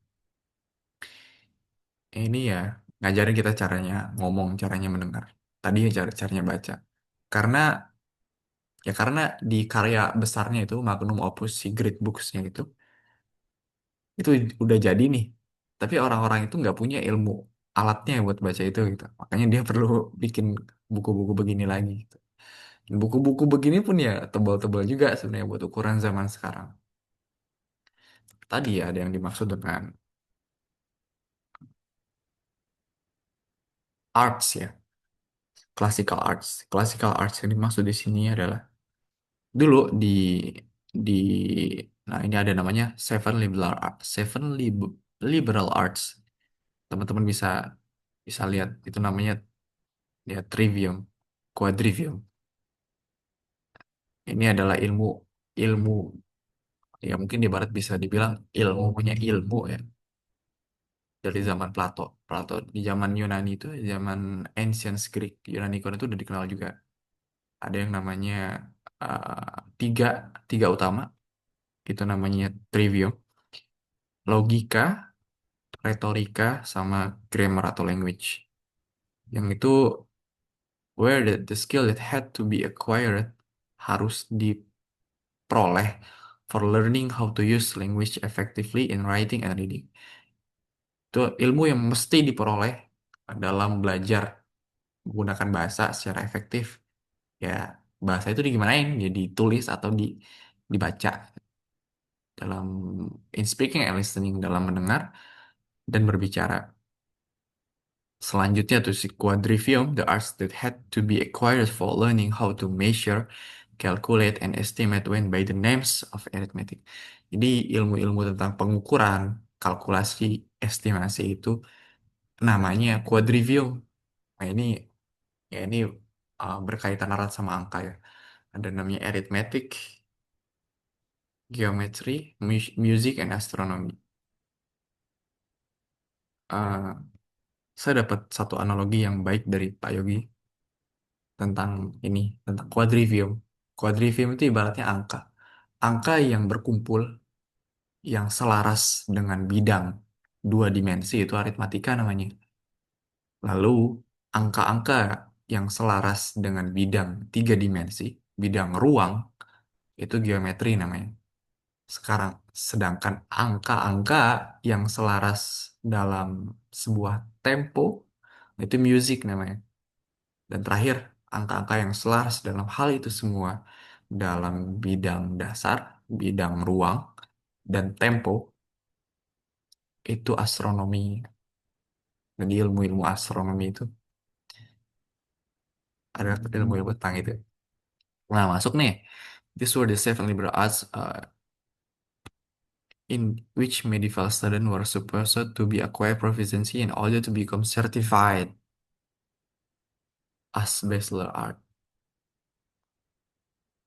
Ini ya ngajarin kita caranya ngomong, caranya mendengar. Tadi ya caranya baca. Karena karena di karya besarnya itu Magnum Opus si Great Books-nya itu udah jadi nih. Tapi orang-orang itu nggak punya ilmu alatnya buat baca itu gitu. Makanya dia perlu bikin buku-buku begini lagi gitu. Dan buku-buku begini pun ya tebal-tebal juga sebenarnya buat ukuran zaman sekarang. Tadi ya ada yang dimaksud dengan arts ya, classical arts. Classical arts yang dimaksud di sini adalah dulu di nah ini ada namanya Seven Liberal Arts. Teman-teman bisa bisa lihat itu namanya ya trivium, quadrivium. Ini adalah ilmu ilmu ya mungkin di barat bisa dibilang ilmu punya ilmu ya dari zaman Plato. Plato di zaman Yunani itu zaman Ancient Greek Yunani kuno itu udah dikenal juga. Ada yang namanya tiga tiga utama itu namanya trivium, logika, retorika, sama grammar atau language. Yang itu where the skill that had to be acquired harus diperoleh for learning how to use language effectively in writing and reading. Itu ilmu yang mesti diperoleh dalam belajar menggunakan bahasa secara efektif. Ya, bahasa itu digimanain, ya ditulis atau dibaca dalam in speaking and listening, dalam mendengar dan berbicara. Selanjutnya tuh si quadrivium, the arts that had to be acquired for learning how to measure, calculate, and estimate when by the names of arithmetic. Jadi ilmu-ilmu tentang pengukuran, kalkulasi, estimasi itu namanya quadrivium. Nah ini berkaitan erat sama angka ya. Ada namanya arithmetic, geometry, music, and astronomy. Eh, saya dapat satu analogi yang baik dari Pak Yogi tentang ini, tentang quadrivium. Quadrivium itu ibaratnya angka. Angka yang berkumpul, yang selaras dengan bidang dua dimensi itu aritmatika namanya. Lalu angka-angka yang selaras dengan bidang tiga dimensi, bidang ruang, itu geometri namanya. Sekarang, sedangkan angka-angka yang selaras dalam sebuah tempo, itu music namanya. Dan terakhir, angka-angka yang selaras dalam hal itu semua dalam bidang dasar, bidang ruang, dan tempo itu astronomi. Dan ilmu-ilmu astronomi itu ada ilmu-ilmu tentang itu. Nah, masuk nih. These were the seven liberal arts in which medieval students were supposed to be acquire proficiency in order to become certified as bachelor art.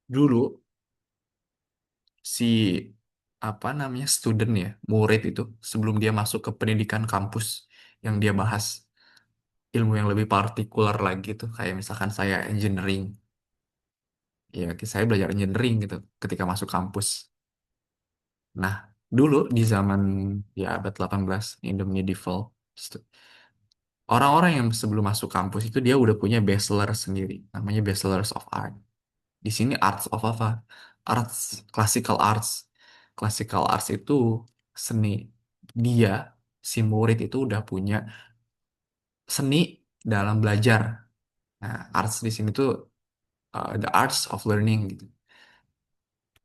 Dulu si apa namanya student ya, murid itu sebelum dia masuk ke pendidikan kampus yang dia bahas ilmu yang lebih partikular lagi tuh, kayak misalkan saya engineering, ya saya belajar engineering gitu ketika masuk kampus. Nah, dulu di zaman ya abad 18 in the medieval, stu- orang-orang yang sebelum masuk kampus itu dia udah punya bachelor sendiri, namanya Bachelors of Art. Di sini arts of apa? Arts, classical arts. Classical arts itu seni. Dia, si murid itu udah punya seni dalam belajar. Nah, arts di sini tuh the arts of learning gitu.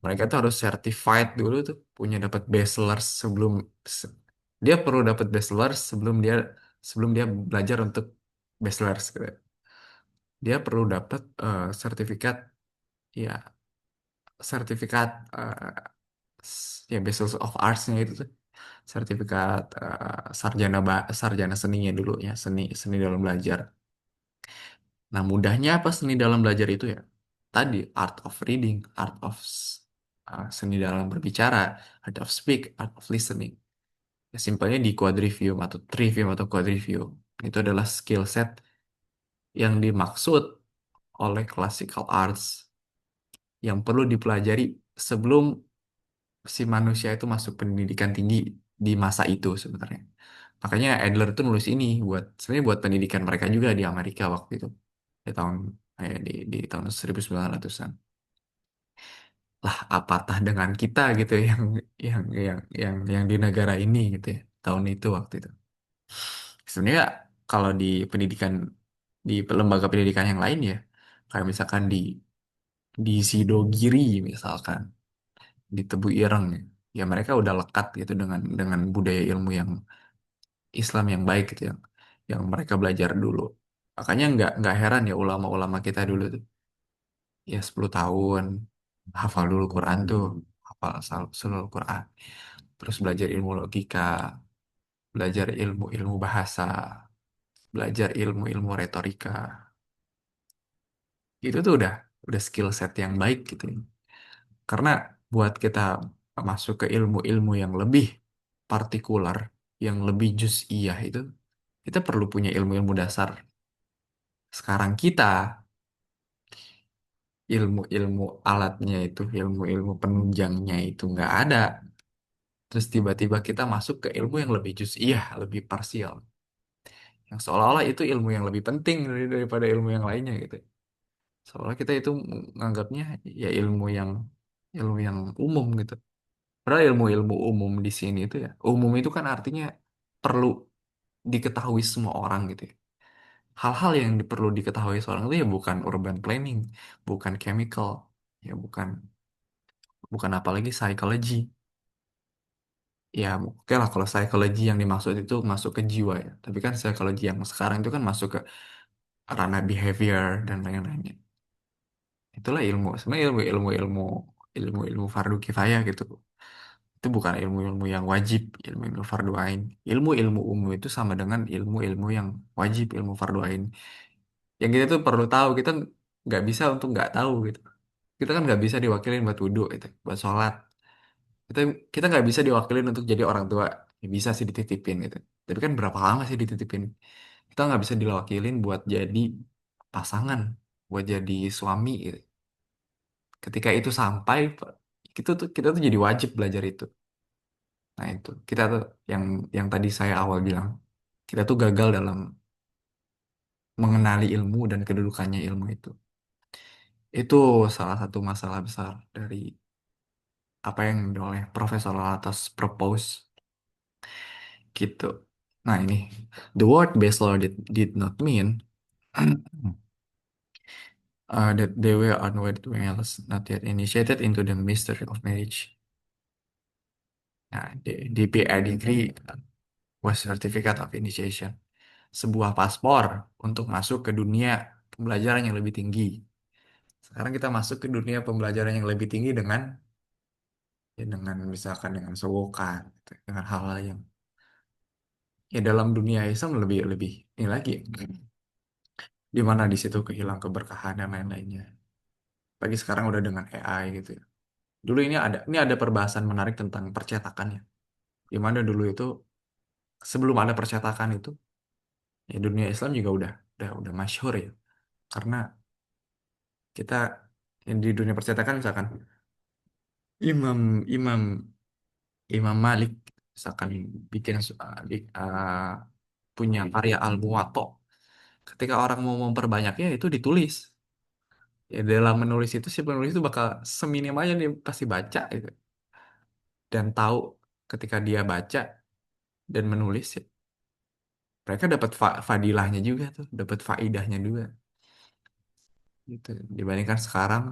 Mereka tuh harus certified dulu tuh, punya dapat bachelor sebelum se- dia perlu dapat bachelor sebelum dia belajar untuk bachelor gitu. Dia perlu dapat sertifikat, ya sertifikat ya Bachelor of Arts-nya itu tuh sertifikat sarjana seninya dulu ya, seni seni dalam belajar. Nah, mudahnya apa seni dalam belajar itu ya? Tadi art of reading, seni dalam berbicara, art of speak, art of listening. Ya, simpelnya di quadrivium atau trivium atau quadrivium. Itu adalah skill set yang dimaksud oleh classical arts yang perlu dipelajari sebelum si manusia itu masuk pendidikan tinggi di masa itu sebenarnya. Makanya Adler tuh nulis ini sebenarnya buat pendidikan mereka juga di Amerika waktu itu di tahun di tahun 1900-an. Lah, apatah dengan kita gitu yang di negara ini gitu ya tahun itu waktu itu. Sebenarnya kalau di pendidikan di lembaga pendidikan yang lain ya, kayak misalkan di Sidogiri misalkan, di Tebu Ireng ya, ya mereka udah lekat gitu dengan budaya ilmu yang Islam yang baik gitu yang mereka belajar dulu. Makanya nggak heran ya ulama-ulama kita dulu tuh ya 10 tahun hafal dulu Quran tuh, hafal seluruh Quran. Terus belajar ilmu logika, belajar ilmu-ilmu bahasa, belajar ilmu-ilmu retorika. Itu tuh udah skill set yang baik gitu. Karena buat kita masuk ke ilmu-ilmu yang lebih partikular, yang lebih juz'iyah itu, kita perlu punya ilmu-ilmu dasar. Sekarang kita ilmu-ilmu alatnya itu, ilmu-ilmu penunjangnya itu nggak ada. Terus tiba-tiba kita masuk ke ilmu yang lebih juz'iyah, lebih parsial. Yang seolah-olah itu ilmu yang lebih penting daripada ilmu yang lainnya gitu. Seolah kita itu menganggapnya ya ilmu yang umum gitu. Padahal ilmu-ilmu umum di sini itu ya, umum itu kan artinya perlu diketahui semua orang gitu ya. Hal-hal yang perlu diketahui seorang itu ya bukan urban planning, bukan chemical, ya bukan bukan apalagi psychology. Ya oke lah kalau psikologi yang dimaksud itu masuk ke jiwa ya. Tapi kan psikologi yang sekarang itu kan masuk ke ranah behavior dan lain-lainnya. Itulah ilmu. Sebenarnya ilmu-ilmu fardu kifayah gitu. Itu bukan ilmu-ilmu yang wajib, ilmu-ilmu fardu ain. Ilmu-ilmu umum itu sama dengan ilmu-ilmu yang wajib, ilmu fardu ain. Yang kita tuh perlu tahu, kita nggak bisa untuk nggak tahu gitu. Kita kan nggak bisa diwakilin buat wudhu gitu, buat sholat. Kita kita nggak bisa diwakilin untuk jadi orang tua. Ya bisa sih dititipin gitu. Tapi kan berapa lama sih dititipin? Kita nggak bisa diwakilin buat jadi pasangan, buat jadi suami gitu. Ketika itu sampai, kita tuh jadi wajib belajar itu. Nah itu kita tuh yang tadi saya awal bilang, kita tuh gagal dalam mengenali ilmu dan kedudukannya ilmu itu. Itu salah satu masalah besar dari apa yang oleh Profesor Latas propose gitu. Nah ini, the word bachelor did not mean that they were unwed males not yet initiated into the mystery of marriage. Nah, DPR degree was certificate of initiation, sebuah paspor untuk masuk ke dunia pembelajaran yang lebih tinggi. Sekarang kita masuk ke dunia pembelajaran yang lebih tinggi dengan ya dengan misalkan dengan sewokan, gitu, dengan hal-hal yang ya dalam dunia Islam lebih lebih ini lagi, di mana di situ kehilang keberkahan dan lain-lainnya. Bagi sekarang udah dengan AI gitu ya. Dulu ini ada perbahasan menarik tentang percetakan ya. Di mana dulu itu sebelum ada percetakan itu ya dunia Islam juga udah masyhur ya. Karena kita yang di dunia percetakan misalkan Imam Imam Imam Malik misalkan bikin punya karya Al-Muwatta. Ketika orang mau memperbanyaknya itu ditulis. Ya dalam menulis itu si penulis itu bakal seminim aja dia pasti baca gitu. Dan tahu ketika dia baca dan menulis ya, mereka dapat fadilahnya juga tuh, dapat faidahnya juga gitu. Dibandingkan sekarang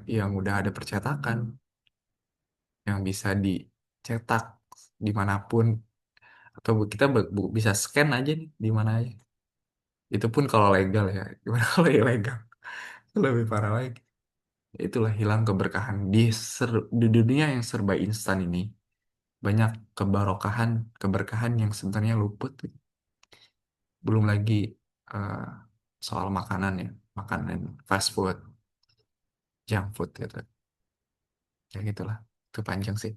yang udah ada percetakan yang bisa dicetak dimanapun atau kita bisa scan aja nih di mana aja. Itu pun kalau legal ya. Gimana kalau ilegal? Lebih parah lagi. Itulah hilang keberkahan di dunia yang serba instan ini. Banyak kebarokahan, keberkahan yang sebenarnya luput. Belum lagi eh, soal makanan ya, makanan fast food, junk food gitu. Ya gitulah. Itu panjang sih.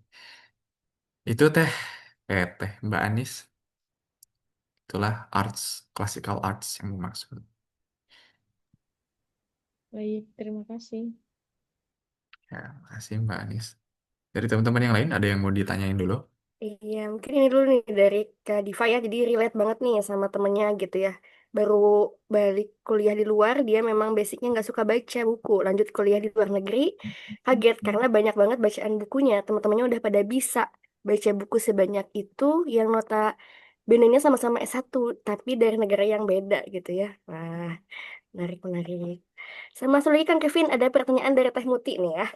Itu teh Mbak Anis. Itulah arts, classical arts yang dimaksud. Baik, terima kasih. Ya, makasih Mbak Anis. Dari teman-teman yang lain ada yang mau ditanyain dulu? Iya, mungkin ini dulu nih dari Kak Diva ya, jadi relate banget nih sama temennya gitu ya. Baru balik kuliah di luar, dia memang basicnya nggak suka baca buku. Lanjut kuliah di luar negeri, kaget karena banyak banget bacaan bukunya. Teman-temannya udah pada bisa baca buku sebanyak itu, yang nota benenya sama-sama S1, tapi dari negara yang beda gitu ya. Wah, menarik-menarik. Sama satu lagi Kang Kevin, ada pertanyaan dari Teh Muti nih ya.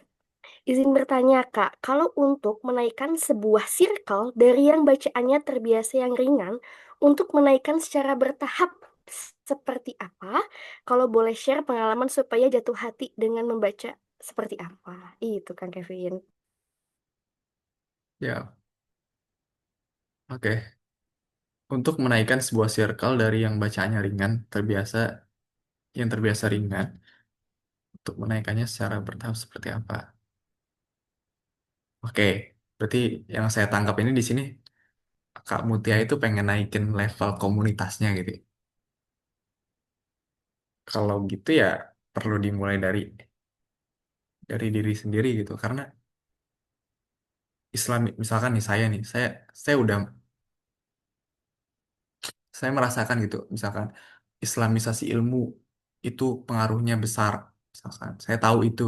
Izin bertanya, Kak, kalau untuk menaikkan sebuah circle dari yang bacaannya terbiasa yang ringan, untuk menaikkan secara bertahap seperti apa? Kalau boleh share pengalaman supaya jatuh hati dengan membaca seperti apa? Itu, Kang Kevin. Ya, oke. Untuk menaikkan sebuah circle dari yang bacaannya ringan, yang terbiasa ringan, untuk menaikkannya secara bertahap seperti apa? Oke, berarti yang saya tangkap ini di sini, Kak Mutia itu pengen naikin level komunitasnya gitu, ya. Kalau gitu ya perlu dimulai dari diri sendiri gitu, karena Islam, misalkan nih saya udah saya merasakan gitu, misalkan Islamisasi ilmu itu pengaruhnya besar, misalkan saya tahu itu.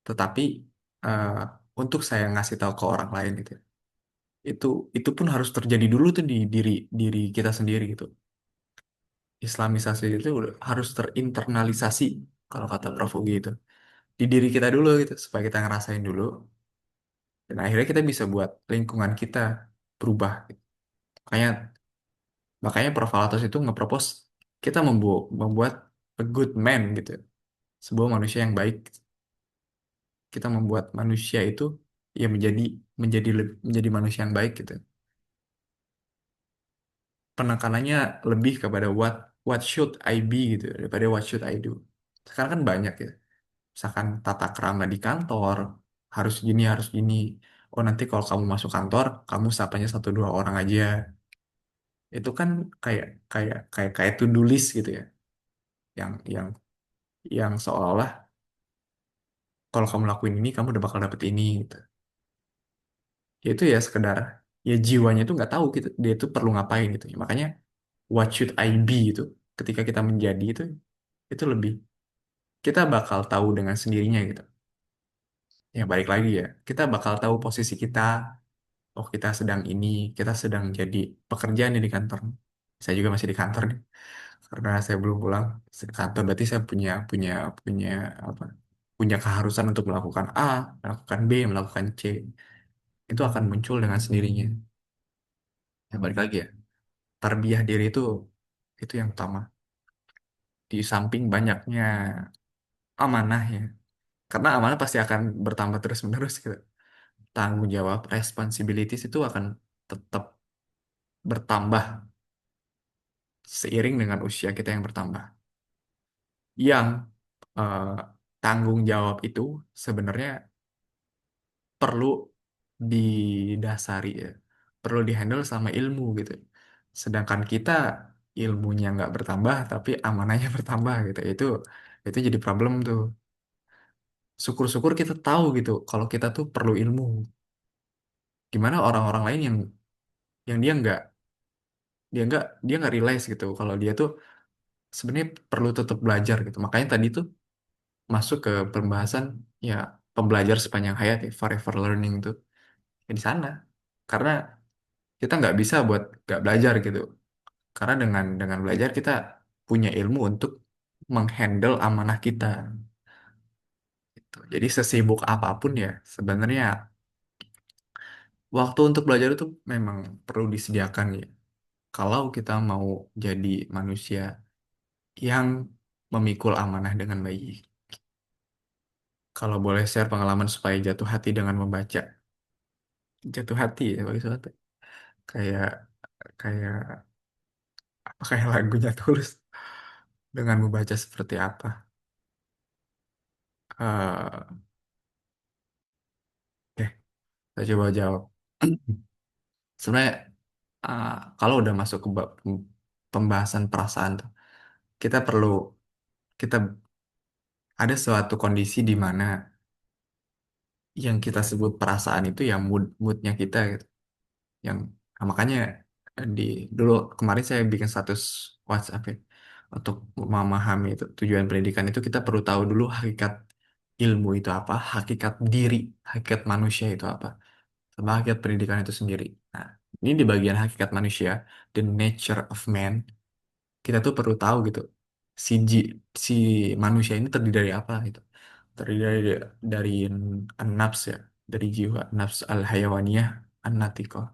Tetapi eh, untuk saya ngasih tahu ke orang lain gitu, itu itu pun harus terjadi dulu tuh di diri diri kita sendiri gitu. Islamisasi itu harus terinternalisasi kalau kata Prof. Ugi itu di diri kita dulu gitu supaya kita ngerasain dulu dan akhirnya kita bisa buat lingkungan kita berubah gitu. Makanya makanya Prof. Alatos itu nge-propose kita membuat a good man gitu, sebuah manusia yang baik. Kita membuat manusia itu ya menjadi manusia yang baik gitu. Penekanannya lebih kepada what should I be gitu daripada what should I do. Sekarang kan banyak ya. Misalkan tata krama di kantor harus gini. Oh nanti kalau kamu masuk kantor, kamu sapanya satu dua orang aja. Itu kan kayak kayak to-do list gitu ya. Yang yang yang seolah-olah kalau kamu lakuin ini, kamu udah bakal dapet ini gitu. Ya itu ya sekedar ya jiwanya tuh nggak tahu gitu dia tuh perlu ngapain gitu. Makanya what should I be itu ketika kita menjadi itu lebih kita bakal tahu dengan sendirinya gitu. Ya balik lagi ya, kita bakal tahu posisi kita. Oh kita sedang kita sedang jadi pekerjaan nih di kantor. Saya juga masih di kantor nih, karena saya belum pulang ke kantor. Berarti saya punya punya punya apa? Punya keharusan untuk melakukan A, melakukan B, melakukan C. Itu akan muncul dengan sendirinya. Ya balik lagi ya, tarbiyah diri itu yang utama. di samping banyaknya amanah ya. Karena amanah pasti akan bertambah terus-menerus gitu. Tanggung jawab, responsibilities itu akan tetap bertambah seiring dengan usia kita yang bertambah. Yang eh, tanggung jawab itu sebenarnya perlu didasari ya, perlu dihandle sama ilmu gitu. Sedangkan kita ilmunya nggak bertambah, tapi amanahnya bertambah gitu. Itu jadi problem tuh. Syukur-syukur kita tahu gitu, kalau kita tuh perlu ilmu. Gimana orang-orang lain yang dia nggak realize gitu, kalau dia tuh sebenarnya perlu tetap belajar gitu. Makanya tadi tuh masuk ke pembahasan ya pembelajar sepanjang hayat ya, forever learning tuh ya di sana. Karena kita nggak bisa buat nggak belajar gitu. Karena dengan belajar kita punya ilmu untuk menghandle amanah kita. Gitu. Jadi sesibuk apapun ya sebenarnya waktu untuk belajar itu memang perlu disediakan ya. Kalau kita mau jadi manusia yang memikul amanah dengan baik. Kalau boleh share pengalaman supaya jatuh hati dengan membaca. Jatuh hati ya bagi sesuatu. Kayak kayak kayak lagunya Tulus dengan membaca seperti apa. eh Oke, saya coba jawab. Sebenarnya uh, kalau udah masuk ke pembahasan perasaan tuh, kita perlu kita ada suatu kondisi di mana yang kita sebut perasaan itu ya moodnya kita gitu. Yang makanya di dulu kemarin saya bikin status WhatsApp ya, untuk memahami itu tujuan pendidikan itu kita perlu tahu dulu hakikat ilmu itu apa, hakikat diri, hakikat manusia itu apa, sama hakikat pendidikan itu sendiri. Nah, ini di bagian hakikat manusia, the nature of man, kita tuh perlu tahu gitu si si manusia ini terdiri dari apa gitu. Terdiri dari nafs ya, dari jiwa, nafs al hayawaniyah an natiqah.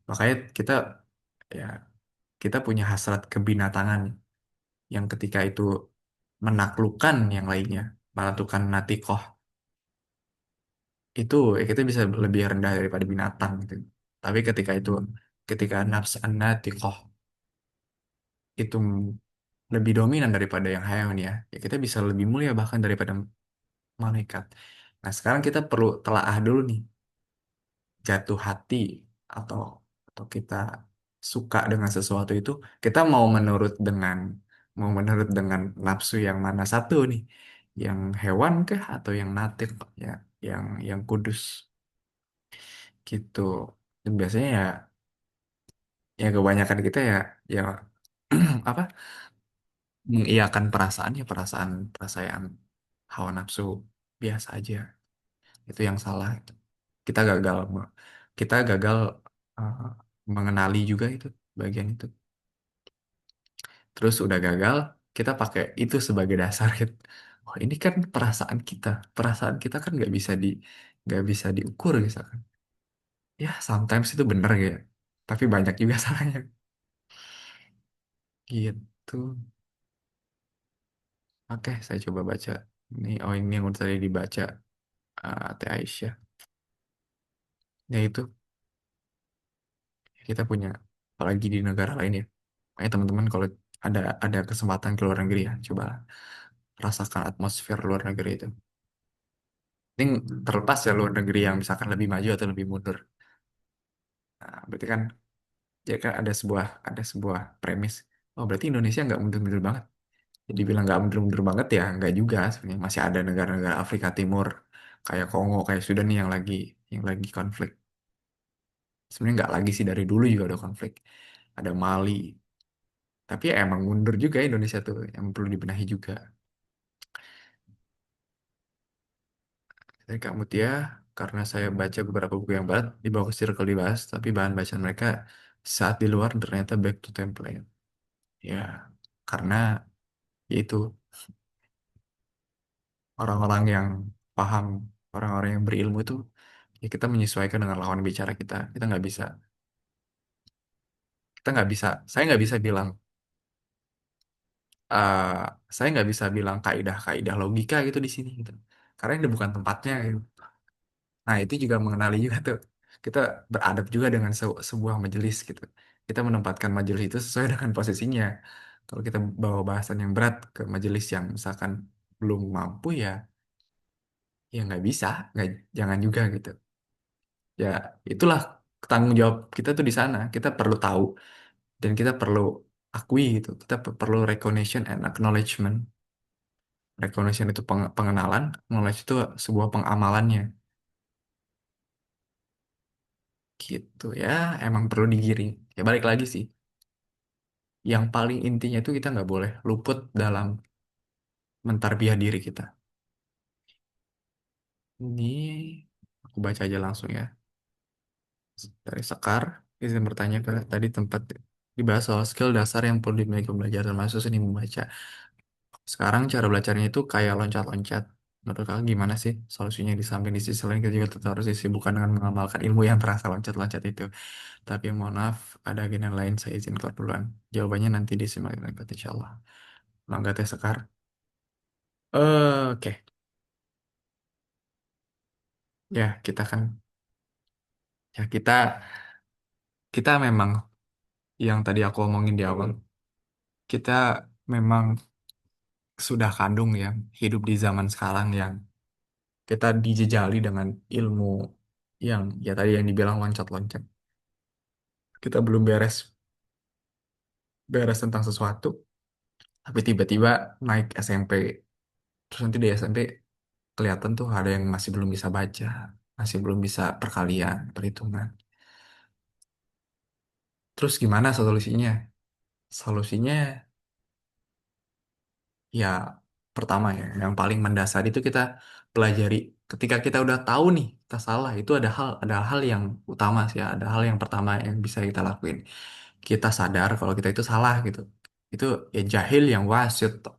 Makanya kita ya kita punya hasrat kebinatangan yang ketika itu menaklukkan yang lainnya, melakukan natikoh, itu ya kita bisa lebih rendah daripada binatang gitu. Tapi ketika nafs an-natikoh itu lebih dominan daripada yang haywan ya kita bisa lebih mulia bahkan daripada malaikat. Nah, sekarang kita perlu telaah dulu nih, jatuh hati atau atau kita suka dengan sesuatu itu, kita mau menurut dengan nafsu yang mana satu nih, yang hewan kah atau yang natif ya, yang kudus gitu. Dan biasanya ya kebanyakan kita ya apa mengiyakan perasaan ya perasaan perasaan hawa nafsu biasa aja. Itu yang salah. Kita gagal kita gagal uh, mengenali juga itu bagian itu. Terus udah gagal, kita pakai itu sebagai dasar gitu. Oh, ini kan perasaan kita. Perasaan kita kan nggak bisa diukur gitu kan. Ya, sometimes itu bener gitu. Tapi banyak juga salahnya. Gitu. Oke, saya coba baca. Ini yang udah tadi dibaca Teh Aisyah. Ya itu, kita punya, apalagi di negara lain ya. Makanya teman-teman kalau ada kesempatan ke luar negeri ya, coba rasakan atmosfer luar negeri itu. Ini terlepas ya luar negeri yang misalkan lebih maju atau lebih mundur. Nah, berarti kan ya kan ada sebuah premis. Oh, berarti Indonesia nggak mundur-mundur banget. Jadi bilang nggak mundur-mundur banget ya nggak juga sebenarnya. Masih ada negara-negara Afrika Timur kayak Kongo, kayak Sudan nih yang lagi konflik. Sebenarnya nggak lagi sih, dari dulu juga ada konflik. Ada Mali. Tapi ya emang mundur juga Indonesia tuh yang perlu dibenahi juga. Dari Kak Mutia, karena saya baca beberapa buku yang berat, dibawa ke circle dibahas, tapi bahan bacaan mereka saat di luar ternyata back to template. Ya, karena itu orang-orang yang paham, orang-orang yang berilmu itu, ya kita menyesuaikan dengan lawan bicara kita. Kita nggak bisa, saya nggak bisa bilang, eh, saya nggak bisa bilang kaidah-kaidah logika gitu di sini gitu. Karena ini bukan tempatnya gitu. Nah, itu juga mengenali juga tuh. Kita beradab juga dengan sebuah majelis gitu. Kita menempatkan majelis itu sesuai dengan posisinya. Kalau kita bawa bahasan yang berat ke majelis yang misalkan belum mampu ya nggak bisa, nggak jangan juga gitu. Ya itulah tanggung jawab kita tuh di sana. Kita perlu tahu dan kita perlu akui gitu. Kita perlu recognition and acknowledgement. Recognition itu pengenalan, knowledge itu sebuah pengamalannya. Gitu ya, emang perlu digiring. Ya balik lagi sih. Yang paling intinya itu kita nggak boleh luput dalam mentarbiah diri kita. Ini aku baca aja langsung ya. Dari Sekar, izin bertanya ke tadi tempat dibahas soal skill dasar yang perlu dimiliki belajar termasuk seni membaca. Sekarang cara belajarnya itu kayak loncat-loncat. Menurut kalian gimana sih solusinya di samping di sisi lain kita juga tetap harus disibukkan dengan mengamalkan ilmu yang terasa loncat-loncat itu. Tapi mohon maaf, ada agenda lain saya izin keluar duluan. Jawabannya nanti disimak berikut insya Allah. Mangga Teh Sekar. Oke, ya kita kan, ya kita memang yang tadi aku omongin di awal, kita memang sudah kandung ya hidup di zaman sekarang yang kita dijejali dengan ilmu yang ya tadi yang dibilang loncat-loncat. Kita belum beres beres tentang sesuatu, tapi tiba-tiba naik SMP, terus nanti di SMP kelihatan tuh ada yang masih belum bisa baca, masih belum bisa perkalian, perhitungan. Terus gimana solusinya? Solusinya ya pertama ya, yang paling mendasar itu kita pelajari. Ketika kita udah tahu nih kita salah, itu ada hal yang utama sih ya, ada hal yang pertama yang bisa kita lakuin. Kita sadar kalau kita itu salah gitu. Itu ya jahil yang wasyut, toh.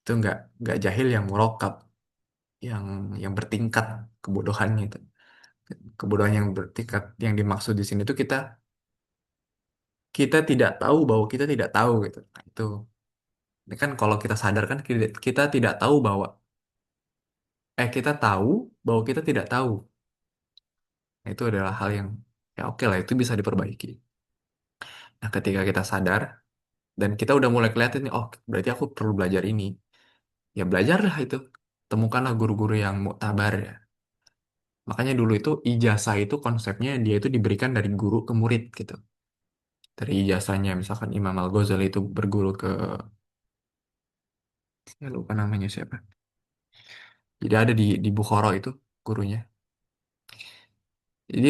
Itu nggak jahil yang murokab, yang bertingkat kebodohannya itu. Kebodohan yang bertingkat yang dimaksud di sini itu kita kita tidak tahu bahwa kita tidak tahu gitu. Nah, itu ini kan kalau kita sadar kan kita tidak tahu bahwa kita tahu bahwa kita tidak tahu. Nah, itu adalah hal yang ya oke lah itu bisa diperbaiki. Nah, ketika kita sadar dan kita udah mulai kelihatan nih, oh berarti aku perlu belajar ini. Ya belajarlah itu. Temukanlah guru-guru yang muktabar ya. Makanya dulu itu ijazah itu konsepnya dia itu diberikan dari guru ke murid gitu. Dari ijazahnya misalkan Imam Al-Ghazali itu berguru ke saya lupa namanya siapa. Jadi ada di Bukhara itu gurunya. Jadi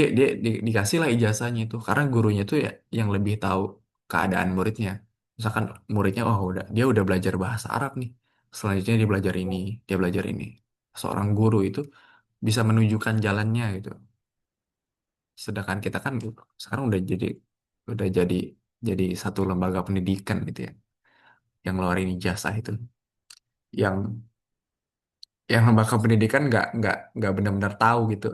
dikasih lah ijazahnya itu karena gurunya itu ya yang lebih tahu keadaan muridnya. Misalkan muridnya oh dia udah belajar bahasa Arab nih. Selanjutnya dia belajar ini, dia belajar ini. Seorang guru itu bisa menunjukkan jalannya gitu. Sedangkan kita kan sekarang udah jadi satu lembaga pendidikan gitu ya, yang ngeluarin ijazah itu, yang lembaga pendidikan nggak benar-benar tahu gitu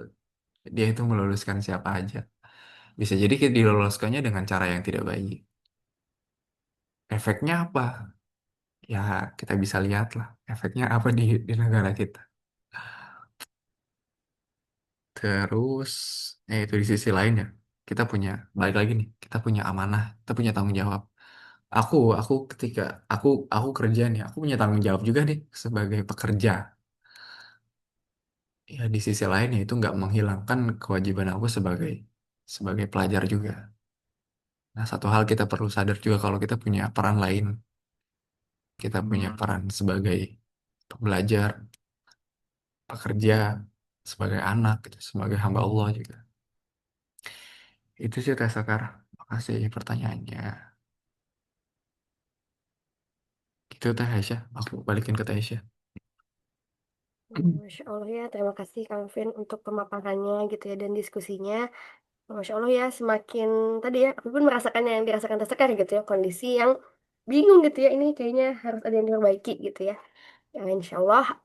dia itu meluluskan siapa aja. Bisa jadi kita diloloskannya dengan cara yang tidak baik. Efeknya apa? Ya kita bisa lihat lah efeknya apa di negara kita. Terus, itu di sisi lain ya, kita punya, balik lagi nih, kita punya amanah, kita punya tanggung jawab. Aku ketika aku kerja nih, aku punya tanggung jawab juga nih sebagai pekerja. Ya di sisi lain ya itu nggak menghilangkan kewajiban aku sebagai pelajar juga. Nah satu hal kita perlu sadar juga kalau kita punya peran lain, kita punya peran sebagai pembelajar, pekerja, sebagai anak, gitu, sebagai hamba Allah juga. Itu sih Teh Sekar. Makasih pertanyaannya. Gitu Teh Aisyah. Aku balikin ke Teh Aisyah. Masya Allah ya, terima kasih Kang Vin untuk pemaparannya gitu ya dan diskusinya. Masya Allah ya, semakin tadi ya, aku pun merasakan yang dirasakan tersekan gitu ya, kondisi yang bingung gitu ya, ini kayaknya harus ada yang diperbaiki gitu ya. Ya, insya Allah,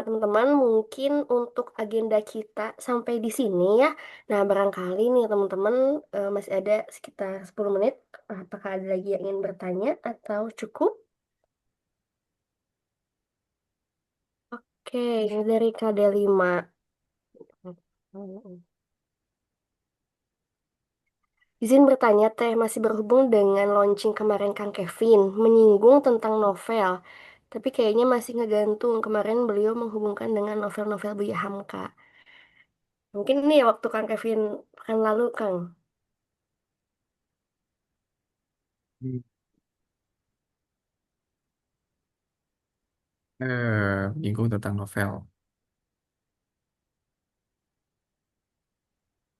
teman-teman mungkin untuk agenda kita sampai di sini ya. Nah, barangkali nih teman-teman masih ada sekitar 10 menit. Apakah ada lagi yang ingin bertanya atau cukup? Oke, ini dari KD5. Izin bertanya, Teh, masih berhubung dengan launching kemarin Kang Kevin, menyinggung tentang novel. Tapi kayaknya masih ngegantung. Kemarin beliau menghubungkan dengan novel-novel Buya Hamka. Mungkin ini ya waktu Kang Kevin pekan lalu, Kang. Hmm. Bingung tentang novel.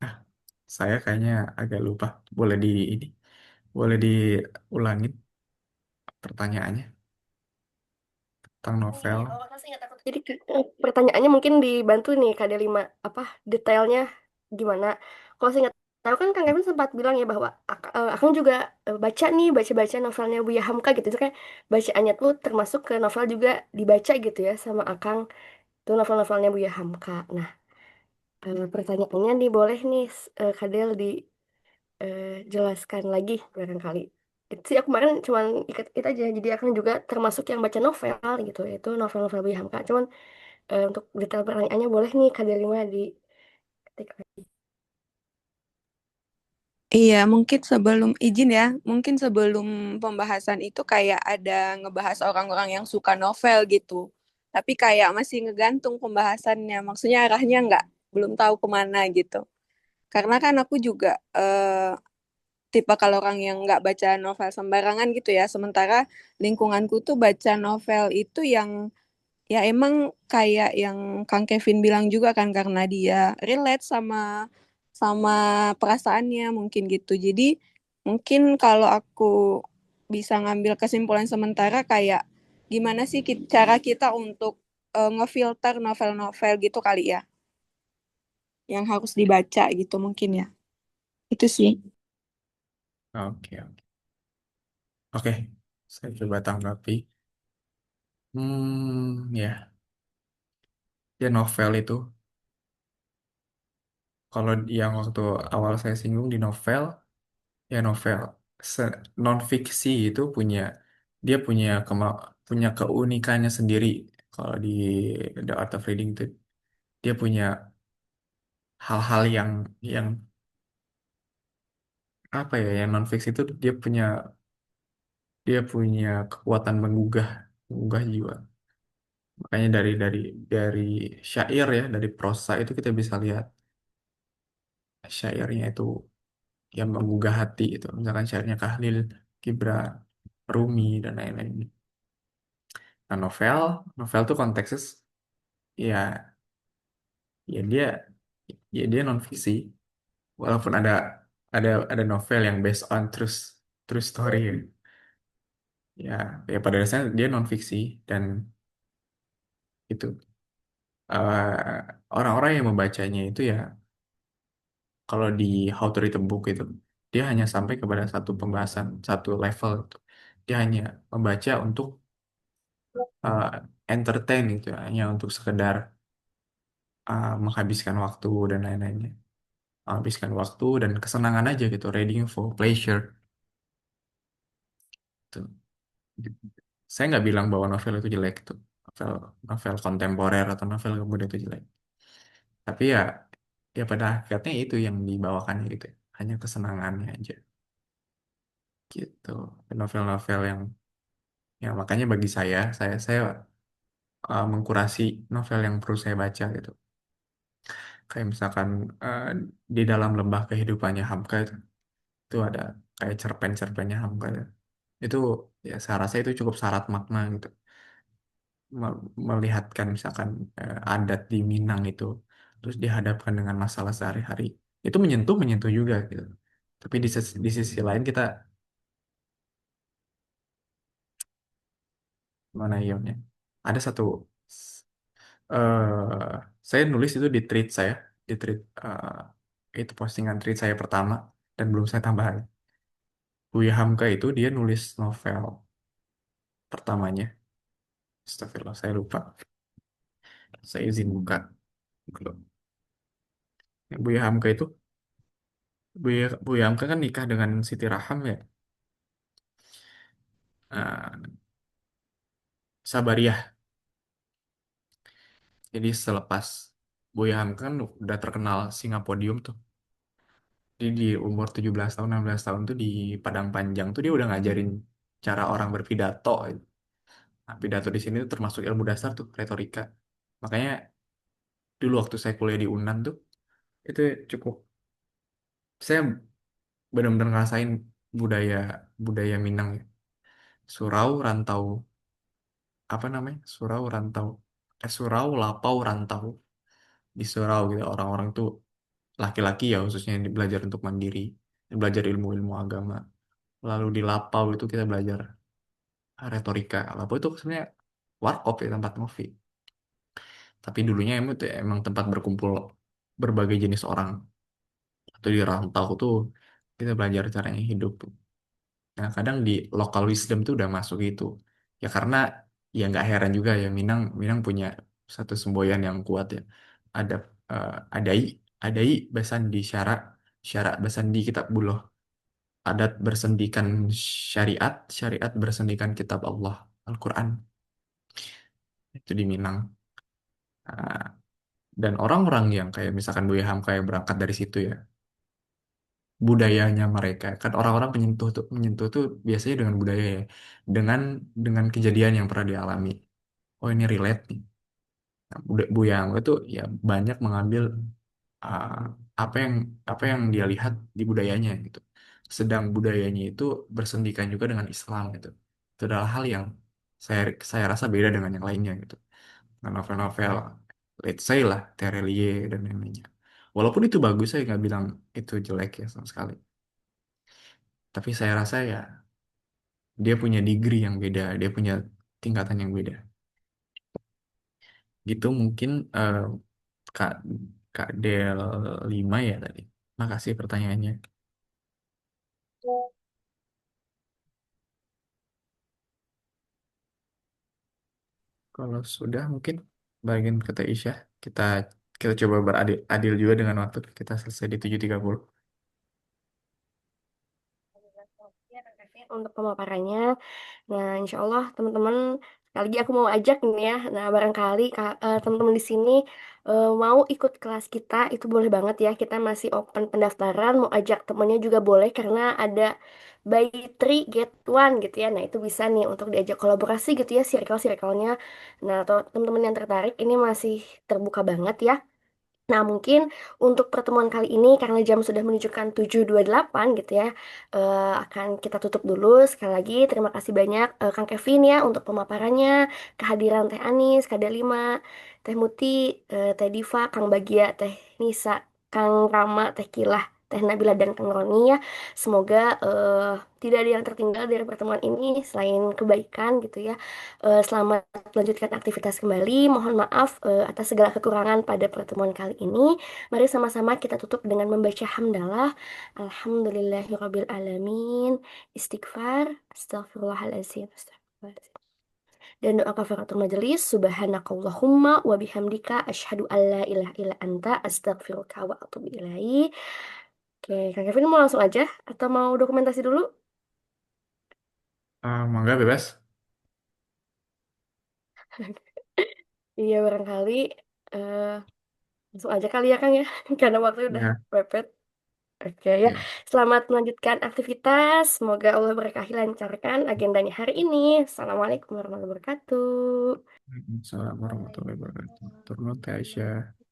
Ah, saya kayaknya agak lupa. Boleh di ini, boleh diulangin pertanyaannya tentang novel. Oh, saya ingat aku. Jadi pertanyaannya mungkin dibantu nih KD5 apa detailnya gimana? Kalau saya ingat tahu kan Kang Kevin sempat bilang ya bahwa Akang juga baca nih baca-baca novelnya Buya Hamka gitu. Itu kan bacaannya tuh termasuk ke novel juga dibaca gitu ya sama Akang tuh novel-novelnya Buya Hamka. Nah, pertanyaannya nih boleh nih Kadel dijelaskan lagi barangkali. Itu sih aku kemarin cuman ikat itu aja. Jadi Akang juga termasuk yang baca novel gitu, yaitu novel-novel Buya Hamka. Cuman untuk detail pertanyaannya boleh nih Kak Delima diketik lagi. Iya, mungkin sebelum izin ya, mungkin sebelum pembahasan itu kayak ada ngebahas orang-orang yang suka novel gitu. Tapi kayak masih ngegantung pembahasannya, maksudnya arahnya nggak, belum tahu kemana gitu. Karena kan aku juga tipe kalau orang yang nggak baca novel sembarangan gitu ya, sementara lingkunganku tuh baca novel itu yang ya emang kayak yang Kang Kevin bilang juga kan karena dia relate sama sama perasaannya mungkin gitu. Jadi mungkin kalau aku bisa ngambil kesimpulan sementara kayak gimana sih cara kita untuk ngefilter novel-novel gitu kali ya yang harus dibaca gitu mungkin ya. Itu sih. Oke, oke. Oke, saya coba tanggapi. Ya, ya novel itu. Kalau yang waktu awal saya singgung di novel, ya novel non fiksi itu dia punya keunikannya sendiri. Kalau di The Art of Reading itu dia punya hal-hal yang apa ya, yang non fiksi itu dia punya kekuatan menggugah jiwa. Makanya dari syair ya, dari prosa itu kita bisa lihat syairnya itu yang menggugah hati itu. Misalkan syairnya Kahlil Gibran, Rumi dan lain-lain. Nah, novel tuh konteksnya ya ya dia dia non fiksi. Walaupun ada novel yang based on true story ya. Ya pada dasarnya dia non fiksi dan itu orang-orang yang membacanya itu ya kalau di How to Read a Book itu dia hanya sampai kepada satu pembahasan satu level gitu. Dia hanya membaca untuk uh, entertain gitu ya, hanya untuk sekedar menghabiskan waktu dan lain-lainnya, menghabiskan waktu dan kesenangan aja gitu, reading for pleasure gitu. Saya nggak bilang bahwa novel itu jelek itu, novel novel kontemporer atau novel kemudian itu jelek, tapi ya pada akhirnya itu yang dibawakan gitu ya. Hanya kesenangannya aja gitu. Novel-novel yang makanya bagi saya mengkurasi novel yang perlu saya baca gitu. Kayak misalkan eh, di dalam lembah kehidupannya Hamka itu ada kayak cerpen-cerpennya Hamka ya. Itu ya saya rasa itu cukup syarat makna gitu. Melihatkan misalkan adat di Minang itu terus dihadapkan dengan masalah sehari-hari. Itu menyentuh juga gitu. Tapi di sisi lain kita mana ya? Ada satu eh saya nulis itu di tweet saya, di tweet itu postingan tweet saya pertama dan belum saya tambah. Buya Hamka itu dia nulis novel pertamanya. Astagfirullah, saya lupa. Saya izin buka. Buya Hamka itu, Buya Hamka kan nikah dengan Siti Raham ya. Nah, Sabariah. Jadi selepas Buya Hamka kan udah terkenal Singapodium tuh. Jadi di umur 17 tahun, 16 tahun tuh di Padang Panjang tuh dia udah ngajarin cara orang berpidato. Nah, pidato di sini tuh termasuk ilmu dasar tuh, retorika. Makanya dulu waktu saya kuliah di UNAN tuh, itu cukup, saya benar-benar ngerasain budaya budaya Minang ya. Surau, rantau, apa namanya? Surau, lapau, rantau. Di surau gitu, orang-orang tuh laki-laki ya khususnya yang belajar untuk mandiri, belajar ilmu-ilmu agama. Lalu di lapau itu kita belajar retorika. Lapau itu sebenarnya warkop ya, tempat ngopi. Tapi dulunya emang tempat berkumpul berbagai jenis orang. Atau di rantau tuh kita belajar caranya hidup. Nah, kadang di local wisdom tuh udah masuk itu. Ya karena ya nggak heran juga ya Minang Minang punya satu semboyan yang kuat ya. Ada eh, adai adai bersandi syarak, syarak bersandi kitab buloh. Adat bersendikan syariat, syariat bersendikan kitab Allah, Al-Quran. Itu di Minang. Nah, dan orang-orang yang kayak misalkan Buya Hamka yang berangkat dari situ ya, budayanya mereka kan orang-orang menyentuh tuh biasanya dengan budaya ya, dengan kejadian yang pernah dialami. Oh ini relate nih. Nah, Buya Hamka tuh ya banyak mengambil uh, apa yang dia lihat di budayanya gitu. Sedang budayanya itu bersendikan juga dengan Islam gitu. Itu adalah hal yang saya rasa beda dengan yang lainnya gitu. Nah, novel-novel, let's say lah, Terelie dan lain-lainnya. Walaupun itu bagus, saya nggak bilang itu jelek ya sama sekali. Tapi saya rasa ya dia punya degree yang beda, dia punya tingkatan yang beda. Gitu mungkin Kak Kak Del 5 ya tadi. Makasih pertanyaannya. Kalau sudah mungkin bagian kata Isya kita kita coba beradil adil juga dengan waktu kita selesai di 7.30. Untuk pemaparannya. Nah, insya Allah teman-teman sekali lagi aku mau ajak nih ya. Nah, barangkali teman-teman di sini mau ikut kelas kita itu boleh banget ya. Kita masih open pendaftaran. Mau ajak temennya juga boleh karena ada buy three get one gitu ya. Nah, itu bisa nih untuk diajak kolaborasi gitu ya circle-circle-nya. Nah, atau teman-teman yang tertarik ini masih terbuka banget ya. Nah, mungkin untuk pertemuan kali ini karena jam sudah menunjukkan 7.28 gitu ya, akan kita tutup dulu. Sekali lagi terima kasih banyak Kang Kevin ya untuk pemaparannya, kehadiran Teh Anis, Kak Delima, Teh Muti, Teh Diva, Kang Bagia, Teh Nisa, Kang Rama, Teh Kilah, Teh Nabila dan Kang Roni ya. Semoga tidak ada yang tertinggal dari pertemuan ini selain kebaikan gitu ya. Selamat melanjutkan aktivitas kembali. Mohon maaf atas segala kekurangan pada pertemuan kali ini. Mari sama-sama kita tutup dengan membaca hamdalah. Alhamdulillahirabbil alamin. Istighfar, astagfirullahalazim. Astagfirullahalazim. Dan doa kafaratul majelis, subhanakallahumma wa bihamdika asyhadu alla ilaha illa anta astaghfiruka wa atubu ilaik. Oke, Kak Kevin mau langsung aja atau mau dokumentasi dulu? Mangga bebas. Iya, barangkali eh, langsung aja kali ya Kang ya, karena waktu udah Ya, mepet. Oke ya, ya. selamat melanjutkan aktivitas. Semoga Allah berkahi lancarkan agendanya hari ini. Assalamualaikum warahmatullahi wabarakatuh. Assalamualaikum warahmatullahi wabarakatuh. Turun Aisyah.